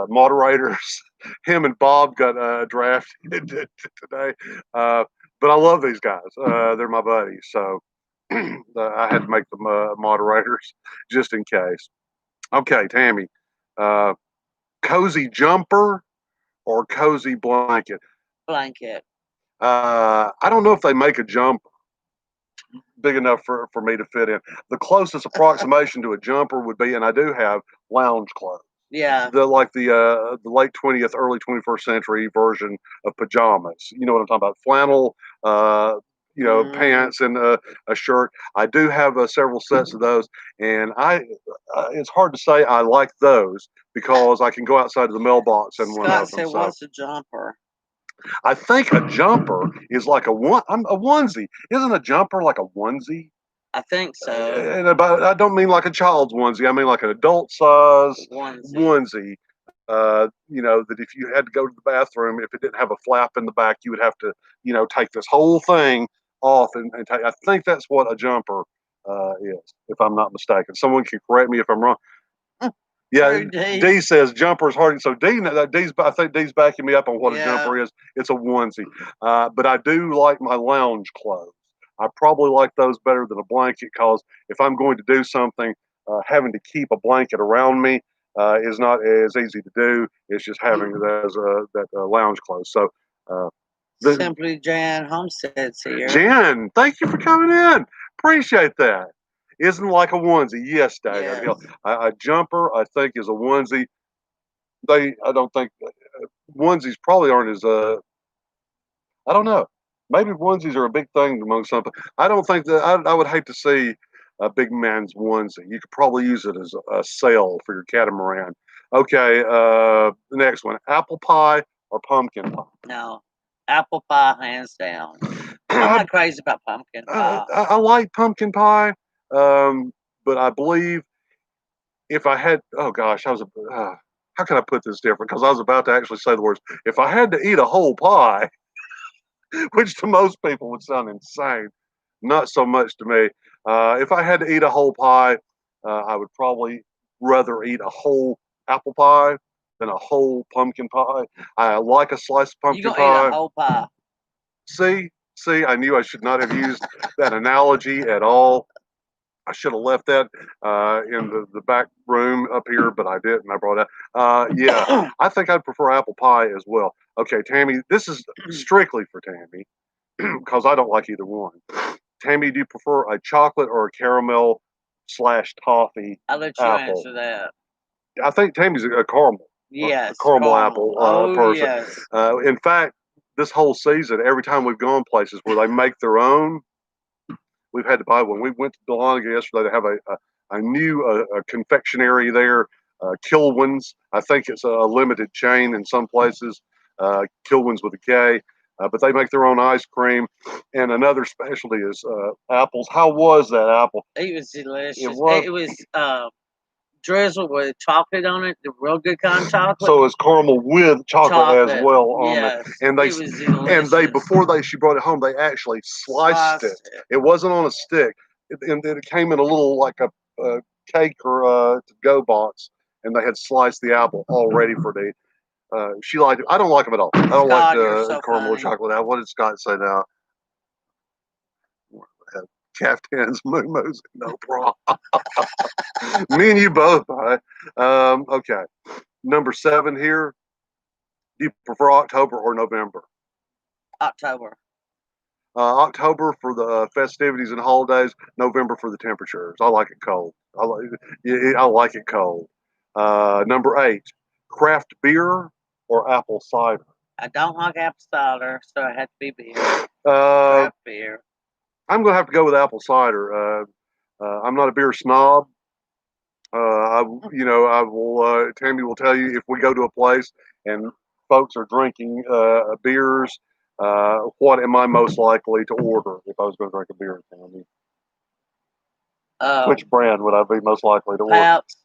moderators. Him and Bob got drafted today, but I love these guys. They're my buddies, so I had to make them moderators just in case. Okay, Tammy, uh, cozy jumper or cozy blanket? Blanket. I don't know if they make a jumper big enough for me to fit in. The closest approximation to a jumper would be, and I do have lounge clothes. Yeah. The late 20th, early 21st century version of pajamas. You know what I'm talking about? Flannel, pants and a shirt. I do have several sets of those, and it's hard to say I like those because I can go outside to the mailbox and one Scott of them. said, So "What's a jumper?" I think a jumper is like a onesie. Isn't a jumper like a onesie? I think so. And I don't mean like a child's onesie. I mean like an adult size onesie. That if you had to go to the bathroom, if it didn't have a flap in the back, you would have to, take this whole thing off and take. I think that's what a jumper is, if I'm not mistaken. Someone can correct me if I'm wrong. Yeah, D says jumper is hard. So I think D's backing me up on what a jumper is. It's a onesie, but I do like my lounge clothes. I probably like those better than a blanket because if I'm going to do something, having to keep a blanket around me is not as easy to do. It's just having that lounge clothes. So, Simply Jan Homestead's here. Jan, thank you for coming in. Appreciate that. Isn't like a onesie. Yes, Dad. Yes. A jumper, I think, is a onesie. I don't think onesies probably aren't as I don't know. Maybe onesies are a big thing among some. I don't think that I would hate to see a big man's onesie. You could probably use it as a sail for your catamaran. Okay, the next one: apple pie or pumpkin pie? No, apple pie, hands down. I'm not crazy about pumpkin pie. I like pumpkin pie, but I believe if I had, oh gosh, how can I put this different? Because I was about to actually say the words. If I had to eat a whole pie, which to most people would sound insane, not so much to me. If I had to eat a whole pie, I would probably rather eat a whole apple pie than a whole pumpkin pie. I like a slice of pumpkin pie. You gonna eat a whole pie. See, I knew I should not have used that analogy at all. I should have left that in the back room up here, but I didn't. I brought it out. Yeah, I think I'd prefer apple pie as well. Okay, Tammy, this is strictly for Tammy because I don't like either one. Tammy, do you prefer a chocolate or a caramel / toffee? I'll let you answer that. I think Tammy's a caramel. Yes, a caramel apple person. Yes. In fact, this whole season, every time we've gone places where they make their own, we've had to buy one. We went to Dahlonega yesterday. They have a new confectionery there, Kilwins. I think it's a limited chain in some places, Kilwins with a K. But they make their own ice cream. And another specialty is apples. How was that apple? It was delicious. It was drizzled with chocolate on it, the real good kind of chocolate. So it's caramel with chocolate as well on it. And they before she brought it home, they actually sliced it. It wasn't on a stick. It came in a little like a cake or to-go box, and they had sliced the apple all ready for the. She liked it. I don't like them at all. I don't like the caramel or chocolate apple. What did Scott say now? Caftans, moo no problem. Me and you both. Okay. Number 7 here. Do you prefer October or November? October. October for the festivities and holidays. November for the temperatures. I like it cold. I like it cold. Number 8. Craft beer or apple cider? I don't like apple cider, so it had to be beer. Craft beer. I'm going to have to go with apple cider. I'm not a beer snob. I will. Tammy will tell you if we go to a place and folks are drinking beers. What am I most likely to order if I was going to drink a beer, Tammy? Which brand would I be most likely to order? Pabst.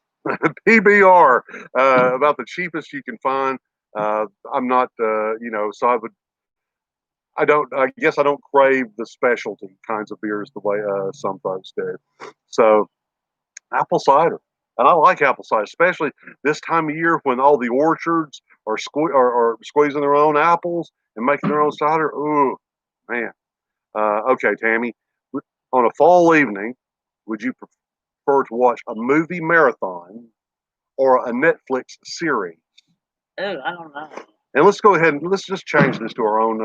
PBR, about the cheapest you can find. I'm not, so I would. I don't. I guess I don't crave the specialty kinds of beers the way some folks do. So apple cider. And I like apple cider, especially this time of year when all the orchards are squeezing their own apples and making their own cider. Ooh, man. Okay, Tammy. On a fall evening, would you prefer to watch a movie marathon or a Netflix series? Oh, I don't know. And let's go ahead and let's just change this to our own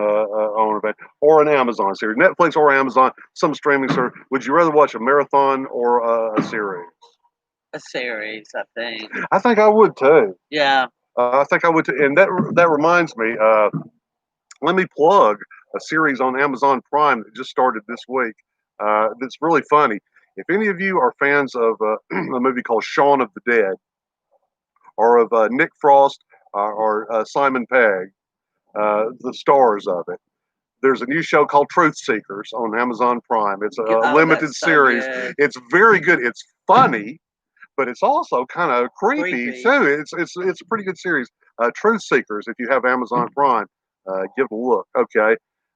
event or an Amazon series, Netflix or Amazon, some streaming service. Would you rather watch a marathon or a series? A series, I think. I think I would too. Yeah. I think I would too. And that reminds me. Let me plug a series on Amazon Prime that just started this week. That's really funny. If any of you are fans of a movie called Shaun of the Dead, or of Nick Frost or Simon Pegg, the stars of it, there's a new show called Truth Seekers on Amazon Prime. It's a limited series. Good. It's very good. It's funny, but it's also kind of creepy too. It's a pretty good series. Truth Seekers. If you have Amazon Prime, give it a look. Okay,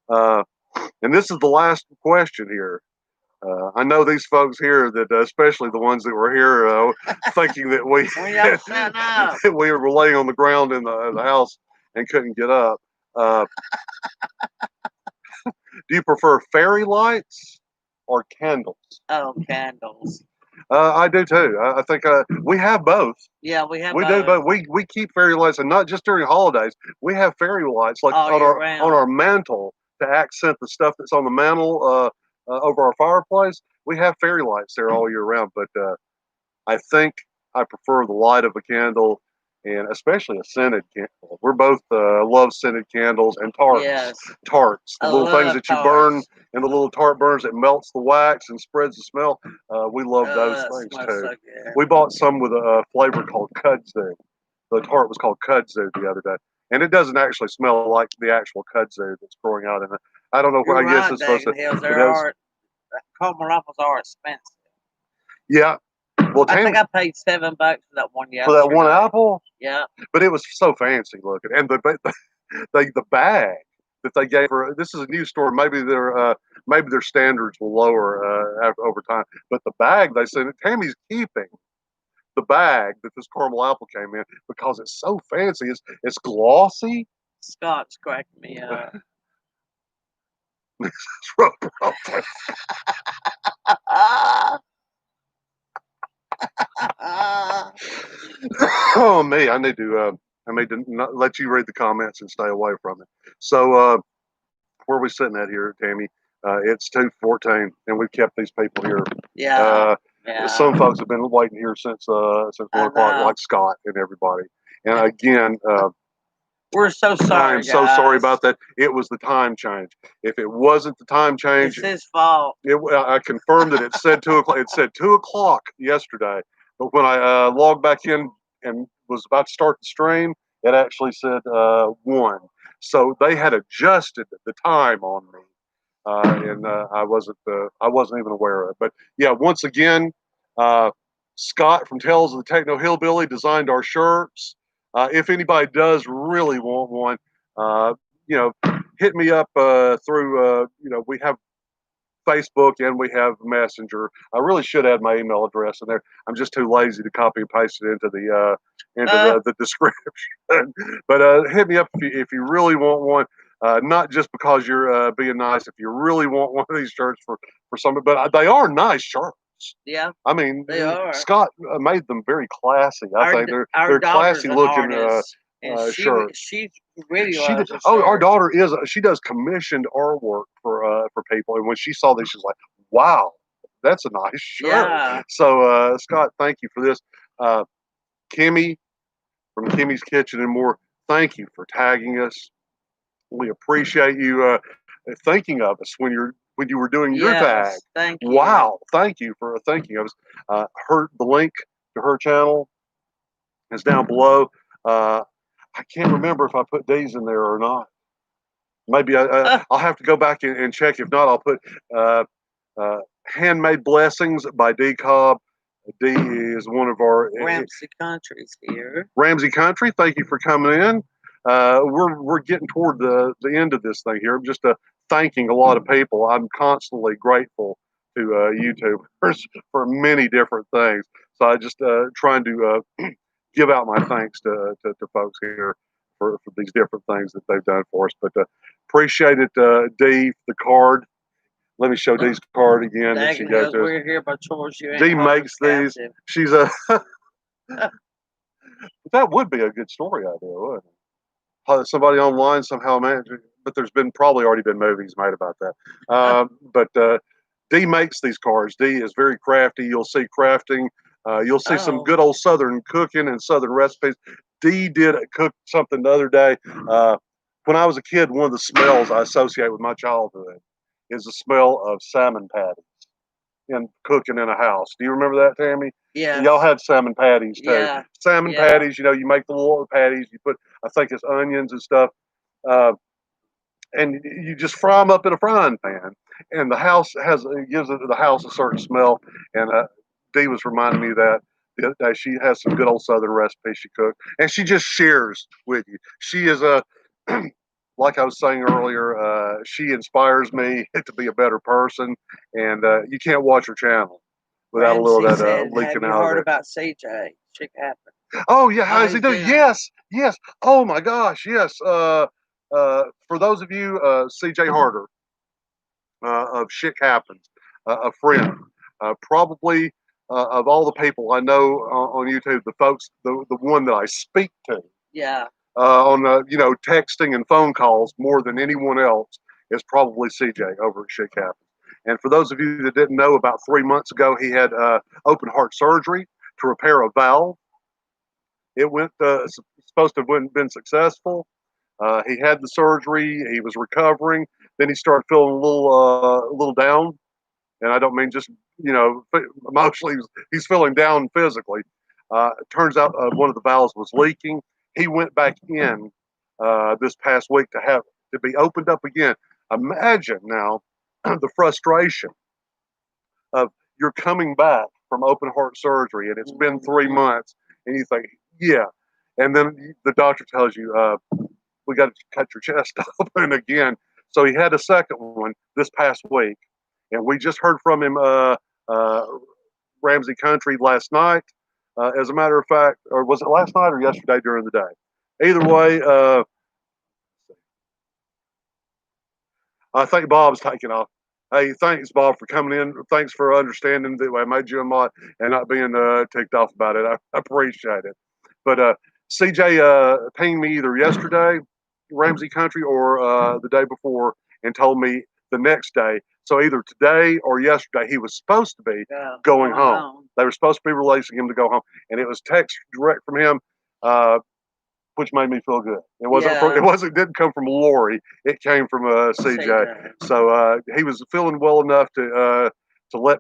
and this is the last question here. I know these folks here that, especially the ones that were here, thinking that we were laying on the ground in the house and couldn't get up. Do you prefer fairy lights or candles? Oh, candles. I do too. I think we have both. Yeah, we have We both. do, but we keep fairy lights, and not just during holidays. We have fairy lights like all on year our round. on our mantle to accent the stuff that's on the mantle over our fireplace. We have fairy lights there all year round, but I think I prefer the light of a candle, and especially a scented candle. We're both love scented candles and tarts. Yes. Tarts, the I little things love that you tarts. burn, and the little tart burns that melts the wax and spreads the smell. We love those things Smells too. so good. We bought some with a flavor called kudzu. The tart was called kudzu the other day, and it doesn't actually smell like the actual kudzu that's growing out in it. I don't know You're where I guess right, it's supposed to. Hills. It has, Caramel apples are expensive. yeah. Well, I think I paid $7 for that one yesterday. for that one apple. Yeah. But it was so fancy looking, and the bag that they gave her. This is a new store. Maybe their standards will lower over time. But the bag, they said Tammy's keeping the bag that this caramel apple came in because it's so fancy. It's glossy. Scott's cracking me up. Oh me, I need to not let you read the comments and stay away from it. So where are we sitting at here, Tammy? It's 2:14, and we've kept these people here. Yeah. Some folks have been waiting here since 1 o'clock, like Scott and everybody. And again, we're so sorry. I'm so sorry about that. It was the time change. If it wasn't the time change, it's his fault. I confirmed that it said 2 o'clock. It said 2 o'clock yesterday, but when I logged back in and was about to start the stream, it actually said 1. So they had adjusted the time on me, and I wasn't even aware of it. But yeah, once again, Scott from Tales of the Techno Hillbilly designed our shirts. If anybody does really want one, hit me up through. We have Facebook and we have Messenger. I really should add my email address in there. I'm just too lazy to copy and paste it into the description. But hit me up if you really want one. Not just because you're being nice. If you really want one of these shirts for somebody, but they are nice shirts. Yeah, I mean, they are. Scott made them very classy. I think they're classy looking shirts. She really loves her our daughter she does commissioned artwork for people, and when she saw this, she's like, "Wow, that's a nice shirt." Yeah. So Scott, thank you for this. Kimmie from Kimmie's Kitchen and More, thank you for tagging us. We appreciate you thinking of us when you're when you were doing your tag. Yes, thank you. Wow, thank you for thinking. I was heard the link to her channel is down below. I can't remember if I put D's in there or not. Maybe I'll have to go back and check. If not, I'll put uh, Handmade Blessings by D Cobb. D is one of our Ramsey Country's here. Ramsey Country. Thank you for coming in. We're getting toward the end of this thing here. I'm just thanking a lot of people. I'm constantly grateful to YouTubers for many different things. So I just trying to give out my thanks to folks here for these different things that they've done for us. But appreciate it, D, the card. Let me show Dee's card again. That she goes to. We're here by chores. You Dee makes these. Captive. She's a. That would be a good story idea, wouldn't it? Somebody online somehow managed, but there's been probably already been movies made about that. But Dee makes these cards. Dee is very crafty. You'll see crafting. You'll see some good old Southern cooking and Southern recipes. Dee did cook something the other day. When I was a kid, one of the smells I associate with my childhood is the smell of salmon patties in cooking in a house. Do you remember that, Tammy? Yeah. Y'all had salmon patties too. Yeah. Salmon patties, you make the little patties, you put, I think it's onions and stuff, and you just fry them up in a frying pan. And the house gives the house a certain smell. And Dee was reminding me of that the other day. She has some good old Southern recipes she cooked, and she just shares with you. She is a like I was saying earlier, she inspires me to be a better person, and you can't watch her channel without a little of that leaking out. Have you heard about CJ? Chick Happen. Oh yeah, how does he do? Yes, yes. Oh my gosh, yes. For those of you, CJ Harder of Shit Happens, a friend, probably of all the people I know on YouTube, the folks, the one that I speak to. Yeah. On texting and phone calls more than anyone else is probably CJ over at Shit Happens. And for those of you that didn't know, about 3 months ago, he had open heart surgery to repair a valve. It went supposed to have been successful. He had the surgery. He was recovering. Then he started feeling a little down, and I don't mean just emotionally. He's feeling down physically. It turns out one of the valves was leaking. He went back in this past week to be opened up again. Imagine now the frustration of you're coming back from open heart surgery and it's been 3 months, and you think, yeah, and then the doctor tells you, we got to cut your chest open again. So he had a second one this past week, and we just heard from him, Ramsey Country, last night. As a matter of fact, or was it last night or yesterday during the day? Either way, I think Bob's taking off. Hey, thanks, Bob, for coming in. Thanks for understanding that I made you a mod and not being ticked off about it. I appreciate it. But CJ pinged me either yesterday, Ramsey Country, or the day before, and told me the next day. So either today or yesterday, he was supposed to be going home. They were supposed to be releasing him to go home, and it was text direct from him, which made me feel good. It wasn't. It didn't come from Lori. It came from CJ. So he was feeling well enough to let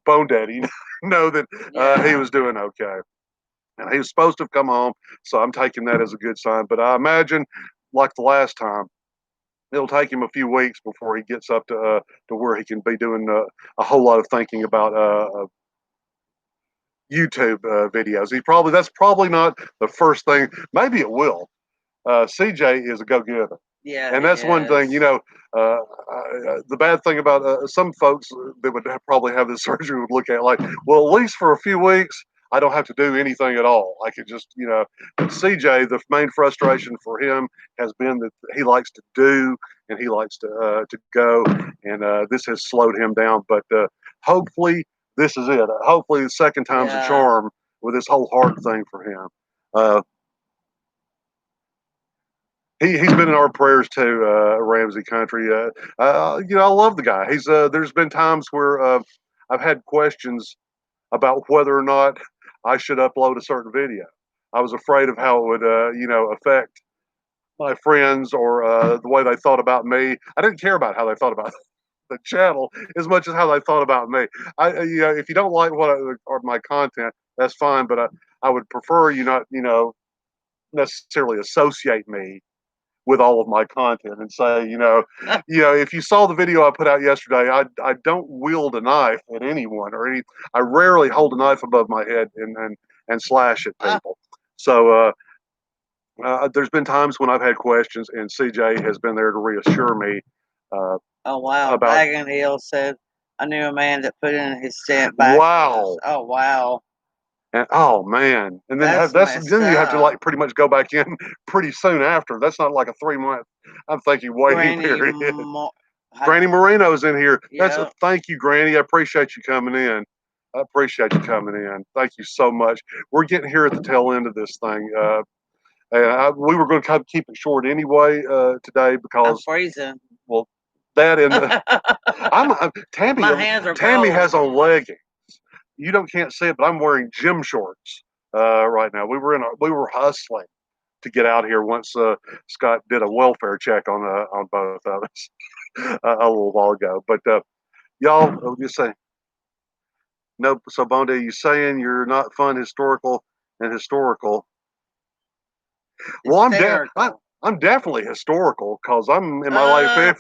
Bone Daddy know that he was doing okay. And he was supposed to have come home, so I'm taking that as a good sign. But I imagine, like the last time, it'll take him a few weeks before he gets up to where he can be doing a whole lot of thinking about YouTube videos. That's probably not the first thing. Maybe it will. CJ is a go-getter. Yeah, and that's one thing. The bad thing about some folks that would probably have this surgery would look at like, well, at least for a few weeks, I don't have to do anything at all. I could just, CJ, the main frustration for him has been that he likes to do and he likes to go, and this has slowed him down. But hopefully, this is it. Hopefully, the second time's a charm with this whole heart thing for him. He's been in our prayers too, Ramsey Country. I love the guy. There's been times where I've had questions about whether or not I should upload a certain video. I was afraid of how it would, affect my friends or the way they thought about me. I didn't care about how they thought about the channel as much as how they thought about me. If you don't like or my content, that's fine, but I would prefer you not, necessarily associate me with all of my content and say, if you saw the video I put out yesterday, I don't wield a knife at anyone or any. I rarely hold a knife above my head and slash at people. So there's been times when I've had questions, and CJ has been there to reassure me. Oh wow! About Dragon Hill said, "I knew a man that put in his cent back." wow. Oh wow! And oh man, and then That's then you have to up. like pretty much go back in pretty soon after. That's not like a 3 month. I'm thinking waiting period. Granny Moreno's in here. That's a thank you, Granny. I appreciate you coming in. I appreciate you coming in. Thank you so much. We're getting here at the tail end of this thing. We were going to keep it short anyway today because I'm freezing. Well, that and Tammy. My hands are Tammy cold. has on leggings. You can't see it, but I'm wearing gym shorts right now. We were hustling to get out here once Scott did a welfare check on both of us a little while ago. But y'all, you say no. So Bonde, you saying you're not fun, historical, and historical? Well, I'm definitely historical because I'm in my late 50s.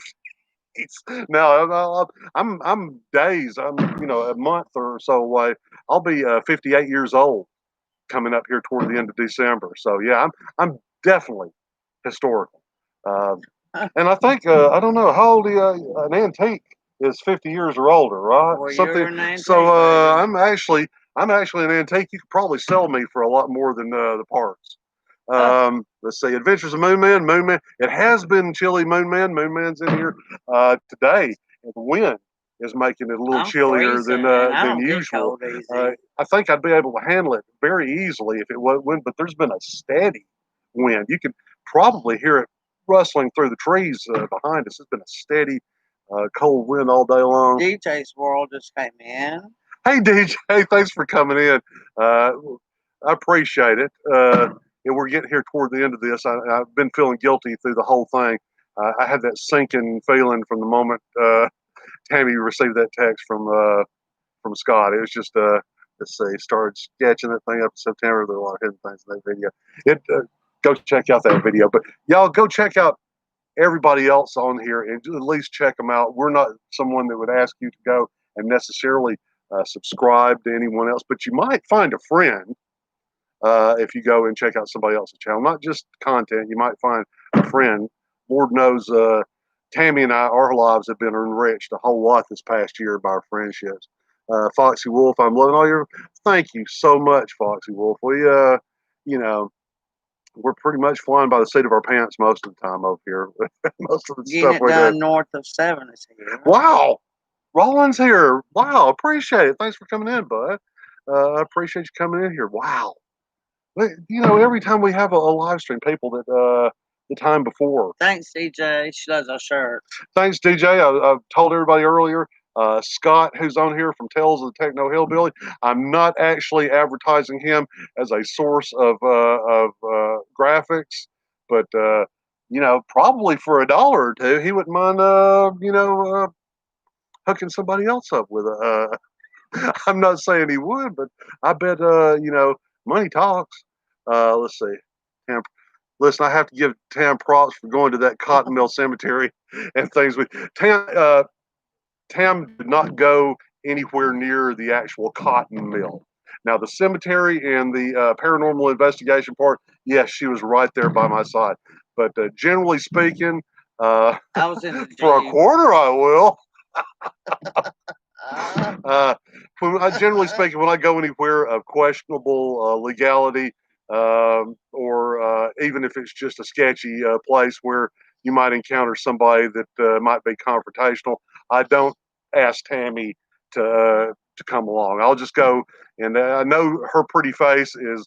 No, I'm days. I'm a month or so away. I'll be 58 years old coming up here toward the end of December. So yeah, I'm definitely historical. And I think I don't know how old an antique is 50 years or older, right? Well, Something. you're an antique, So I'm actually an antique. You could probably sell me for a lot more than the parts. Let's see, Adventures of Moon Man. Moon Man. It has been chilly. Moon Man. Moon Man's in here today. The wind is making it a little chillier than usual. I think I'd be able to handle it very easily if it wasn't. But there's been a steady wind. You can probably hear it rustling through the trees behind us. It's been a steady, cold wind all day long. DJ's World just came in. Hey, DJ, thanks for coming in. I appreciate it. And we're getting here toward the end of this. I've been feeling guilty through the whole thing. I had that sinking feeling from the moment Tammy received that text from Scott. It was just let's see, started sketching that thing up in September. There were a lot of hidden things in that video. Go check out that video. But y'all go check out everybody else on here and at least check them out. We're not someone that would ask you to go and necessarily subscribe to anyone else, but you might find a friend if you go and check out somebody else's channel. Not just content, you might find a friend. Lord knows Tammy and our lives have been enriched a whole lot this past year by our friendships. Foxy Wolf, I'm loving all your. Thank you so much, Foxy Wolf. We, we're pretty much flying by the seat of our pants most of the time over here. Most of the stuff we do. North of 7 is here. Wow, Roland's here. Wow, appreciate it. Thanks for coming in, bud. I appreciate you coming in here. Wow. Every time we have a live stream, people that the time before. Thanks, DJ. She loves our shirt. Thanks, DJ. I've told everybody earlier. Scott, who's on here from Tales of the Techno Hillbilly, I'm not actually advertising him as a source of graphics, but probably for $1 or $2, he wouldn't mind hooking somebody else up with a. I'm not saying he would, but I bet money talks. Let's see. Tam, listen, I have to give Tam props for going to that cotton mill cemetery and things. Tam did not go anywhere near the actual cotton mill. Now, the cemetery and the paranormal investigation part, yes, she was right there by my side. But generally speaking, I was in the for a quarter, I will. Generally speaking, when I go anywhere of questionable legality, or even if it's just a sketchy place where you might encounter somebody that might be confrontational, I don't ask Tammy to come along. I'll just go, and I know her pretty face is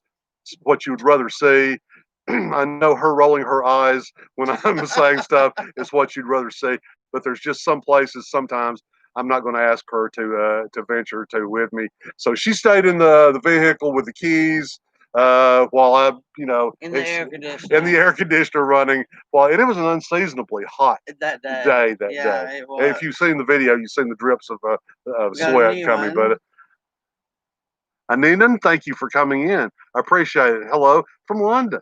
what you would rather see. I know her rolling her eyes when I'm saying stuff is what you'd rather see. But there's just some places sometimes I'm not going to ask her to venture to with me. So she stayed in the vehicle with the keys. while I, in the air conditioner. in the air conditioner running. Well, and it was an unseasonably hot that day. day that Yeah, day. it was. If you've seen the video, you've seen the drips of Got a sweat new coming. one. But Anina, thank you for coming in. I appreciate it. Hello from London.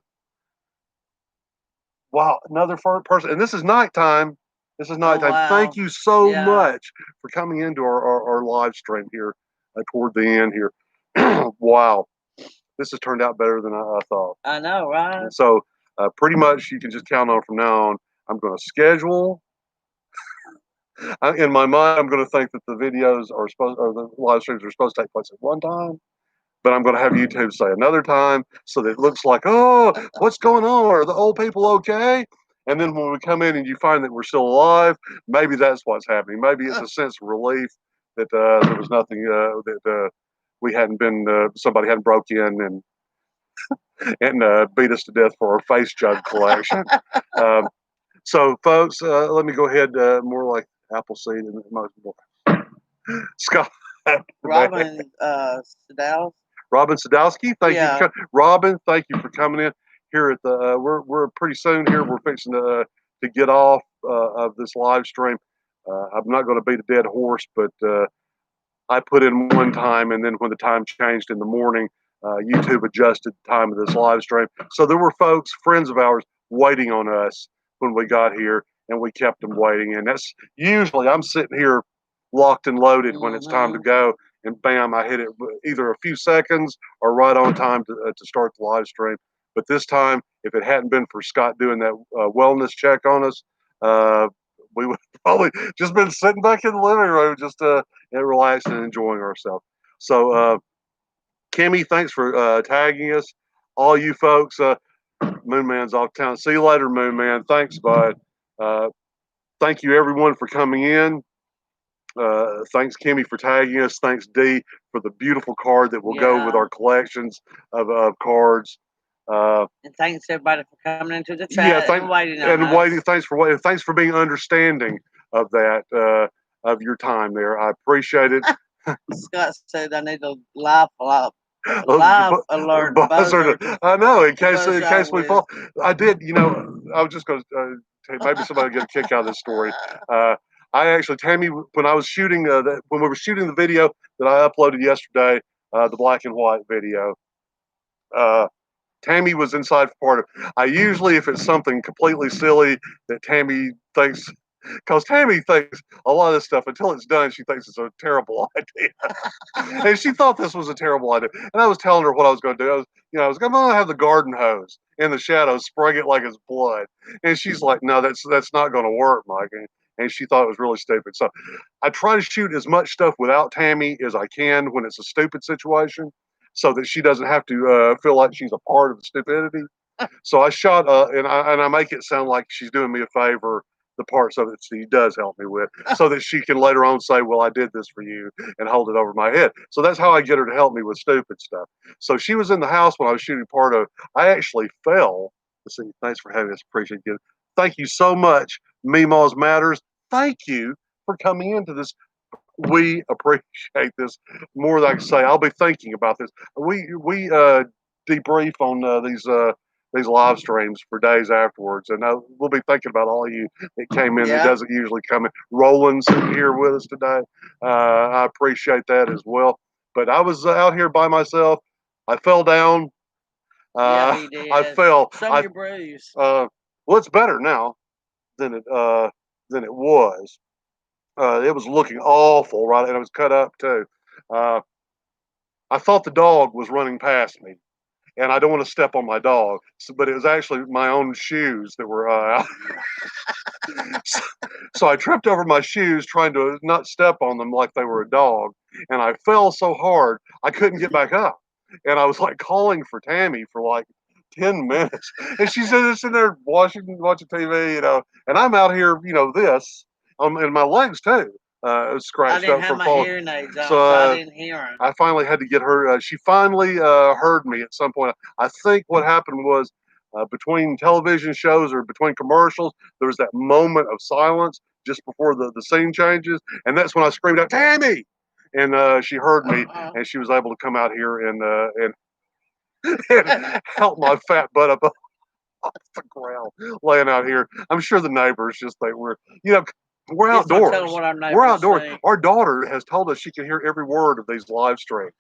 Wow, another person, and this is nighttime. This is nighttime. wow. Thank you so Yeah. much for coming into our live stream here toward the end here. Wow, this has turned out better than I thought. I know, right? And so pretty much you can just count on from now on. I'm going to schedule. In my mind, I'm going to think that the videos are supposed, or the live streams are supposed to take place at one time, but I'm going to have YouTube say another time so that it looks like, oh, what's going on? Are the old people okay? And then when we come in and you find that we're still alive, maybe that's what's happening. Maybe it's a sense of relief that there was nothing that we hadn't been, somebody hadn't broke in and beat us to death for our face jug collection. So, folks, let me go ahead. More like Appleseed and most Scott. Robin Sadowski. Robin Sadowski, thank you. Robin, thank you for coming in here at the. We're pretty soon here. We're fixing to get off of this live stream. I'm not going to beat a dead horse, but I put in one time, and then when the time changed in the morning, YouTube adjusted the time of this live stream. So there were folks, friends of ours, waiting on us when we got here, and we kept them waiting. And that's usually I'm sitting here locked and loaded when it's time to go, and bam, I hit it either a few seconds or right on time to start the live stream. But this time, if it hadn't been for Scott doing that wellness check on us, we would probably just been sitting back in the living room, just relaxing and enjoying ourselves. So, Kimmie, thanks for tagging us. All you folks, Moon Man's off town. See you later, Moon Man. Thanks, bud. Thank you, everyone, for coming in. Thanks, Kimmie, for tagging us. Thanks, Dee, for the beautiful card that will go with our collections of cards. And thanks everybody for coming into the chat and waiting on us. Thanks for waiting. Thanks for being understanding of that, of your time there. I appreciate it. Scott said I need a live alert buzzer. I know, in case we fall. I did, I was just going to maybe somebody will get a kick out of this story. I actually, Tammy, when I was shooting when we were shooting the video that I uploaded yesterday, the black and white video, Tammy was inside for part of it. I usually, if it's something completely silly that Tammy thinks, because Tammy thinks a lot of this stuff until it's done, she thinks it's a terrible idea. And she thought this was a terrible idea. And I was telling her what I was going to do. I was going to have the garden hose in the shadows, spraying it like it's blood. And she's like, no, that's not going to work, Mike. And she thought it was really stupid. So I try to shoot as much stuff without Tammy as I can when it's a stupid situation, so that she doesn't have to feel like she's a part of the stupidity. So I shot, and I make it sound like she's doing me a favor, the parts of it she does help me with, so that she can later on say, well, I did this for you, and hold it over my head. So that's how I get her to help me with stupid stuff. So she was in the house when I was shooting part of, I actually fell. Let's see, thanks for having us, appreciate it. Thank you so much, Meemaws Matters. Thank you for coming into this. We appreciate this more than I can say. I'll be thinking about this. We debrief on these live streams for days afterwards, and we'll be thinking about all of you that came in. That doesn't usually come in. Roland's here with us today. I appreciate that as well. But I was out here by myself. I fell down. He did. I fell. You're bruised. Well, it's better now than it was. It was looking awful, right? And it was cut up too. I thought the dog was running past me, and I don't want to step on my dog, but it was actually my own shoes that were out. So I tripped over my shoes trying to not step on them like they were a dog, and I fell so hard I couldn't get back up. And I was like calling for Tammy for like 10 minutes, and she's just in there watching TV, and I'm out here, this, and my legs too. Scratched up from falling. I didn't have my hearing aids on, so I didn't hear him. I finally had to get her. She finally heard me at some point. I think what happened was between television shows or between commercials, there was that moment of silence just before the scene changes, and that's when I screamed out, "Tammy!" And she heard me, and she was able to come out here and and help my fat butt up off the ground, laying out here. I'm sure the neighbors just think we're Just don't tell outdoors. them what our We're neighbors outdoors. think. Our daughter has told us she can hear every word of these live streams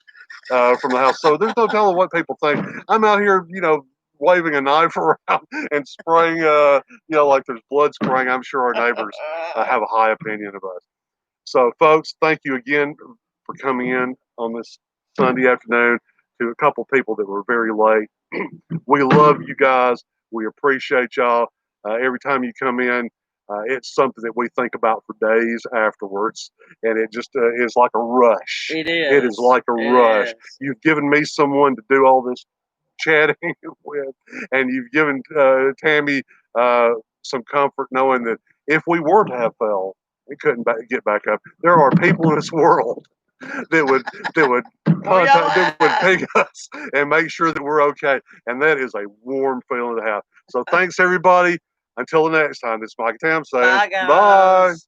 from the house. So there's no telling what people think. I'm out here, waving a knife around and spraying, like there's blood spraying. I'm sure our neighbors have a high opinion of us. So, folks, thank you again for coming in on this Sunday afternoon. To a couple people that were very late. We love you guys. We appreciate y'all. Every time you come in, it's something that we think about for days afterwards, and it just is like a rush. It It is is. like a It rush. is. You've given me someone to do all this chatting with, and you've given Tammy some comfort knowing that if we were to have fell, we couldn't get back up. There are people in this world that would Oh, contact, that would yeah. ping us and make sure that we're okay, and that is a warm feeling to have. So thanks everybody. Until the next time, this is Mike Tam saying Bye, bye. guys.